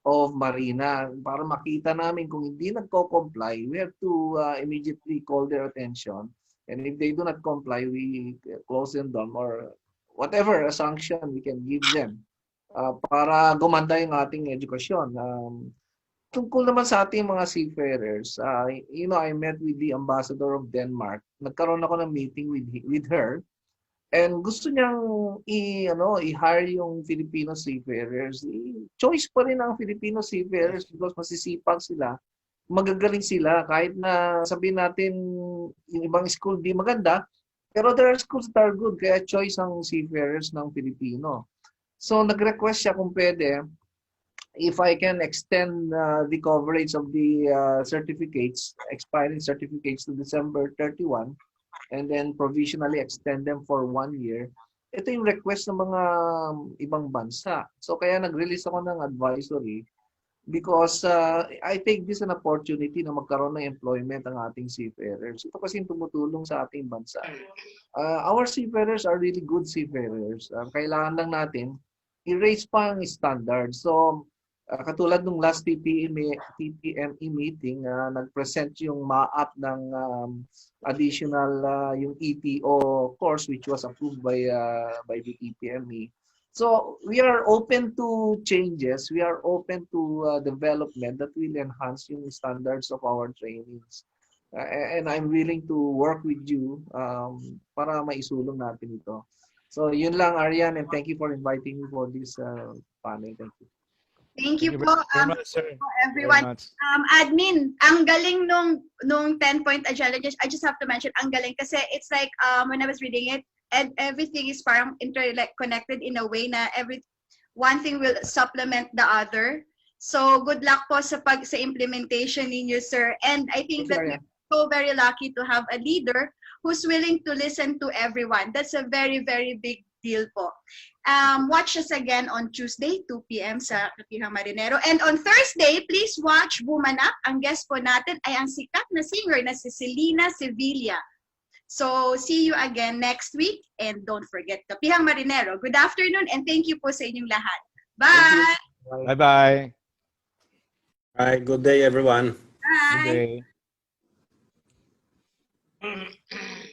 of Marina para makita namin kung hindi nagko-comply, we have to immediately call their attention. And if they do not comply, we close them down or whatever sanction we can give them para gumanda yung ating edukasyon. Tungkol naman sa ating mga seafarers, I met with the ambassador of Denmark. Nagkaroon ako ng meeting with her. And gusto niyang i-hire yung Filipino seafarers. Choice pa rin ang Filipino seafarers because masisipag sila, magagaling sila. Kahit na sabihin natin yung ibang school di maganda, pero there are schools that are good. Kaya choice ang seafarers ng Filipino. So nag-request siya kung pwede, if I can extend the coverage of the certificates, expiring certificates to December 31, and then provisionally extend them for 1 year. Ito yung request ng mga ibang bansa. So kaya nag-release ako ng advisory because I take this an opportunity na magkaroon ng employment ang ating seafarers. Ito kasi yung tumutulong sa ating bansa. Our seafarers are really good seafarers. Kailangan lang natin i-raise pa ang standard. So katulad nung last TPME meeting, nag-present yung MAAP ng additional yung ETO course which was approved by the TPME. So we are open to changes. We are open to development that will enhance yung standards of our trainings. And I'm willing to work with you para maisulong natin ito. So yun lang, Arianne, and thank you for inviting me for this panel. Thank you. Thank you po, everyone. Very much. Admin, ang galing nung 10-point agenda. I just have to mention, ang galing kasi it's like when I was reading it, and everything is parang interconnected in a way na one thing will supplement the other. So good luck po sa implementation ninyo, sir. And I think that we're so very lucky to have a leader who's willing to listen to everyone. That's a very, very big deal po. Watch us again on Tuesday, 2 p.m. sa Kapihang Marinero. And on Thursday, please watch Bumanap. Ang guest po natin ay ang sikat na singer na si Celina Sevilla. So, see you again next week. And don't forget, Kapihang Marinero. Good afternoon and thank you po sa inyong lahat. Bye! Bye-bye. All right, good day everyone. Good Bye! day.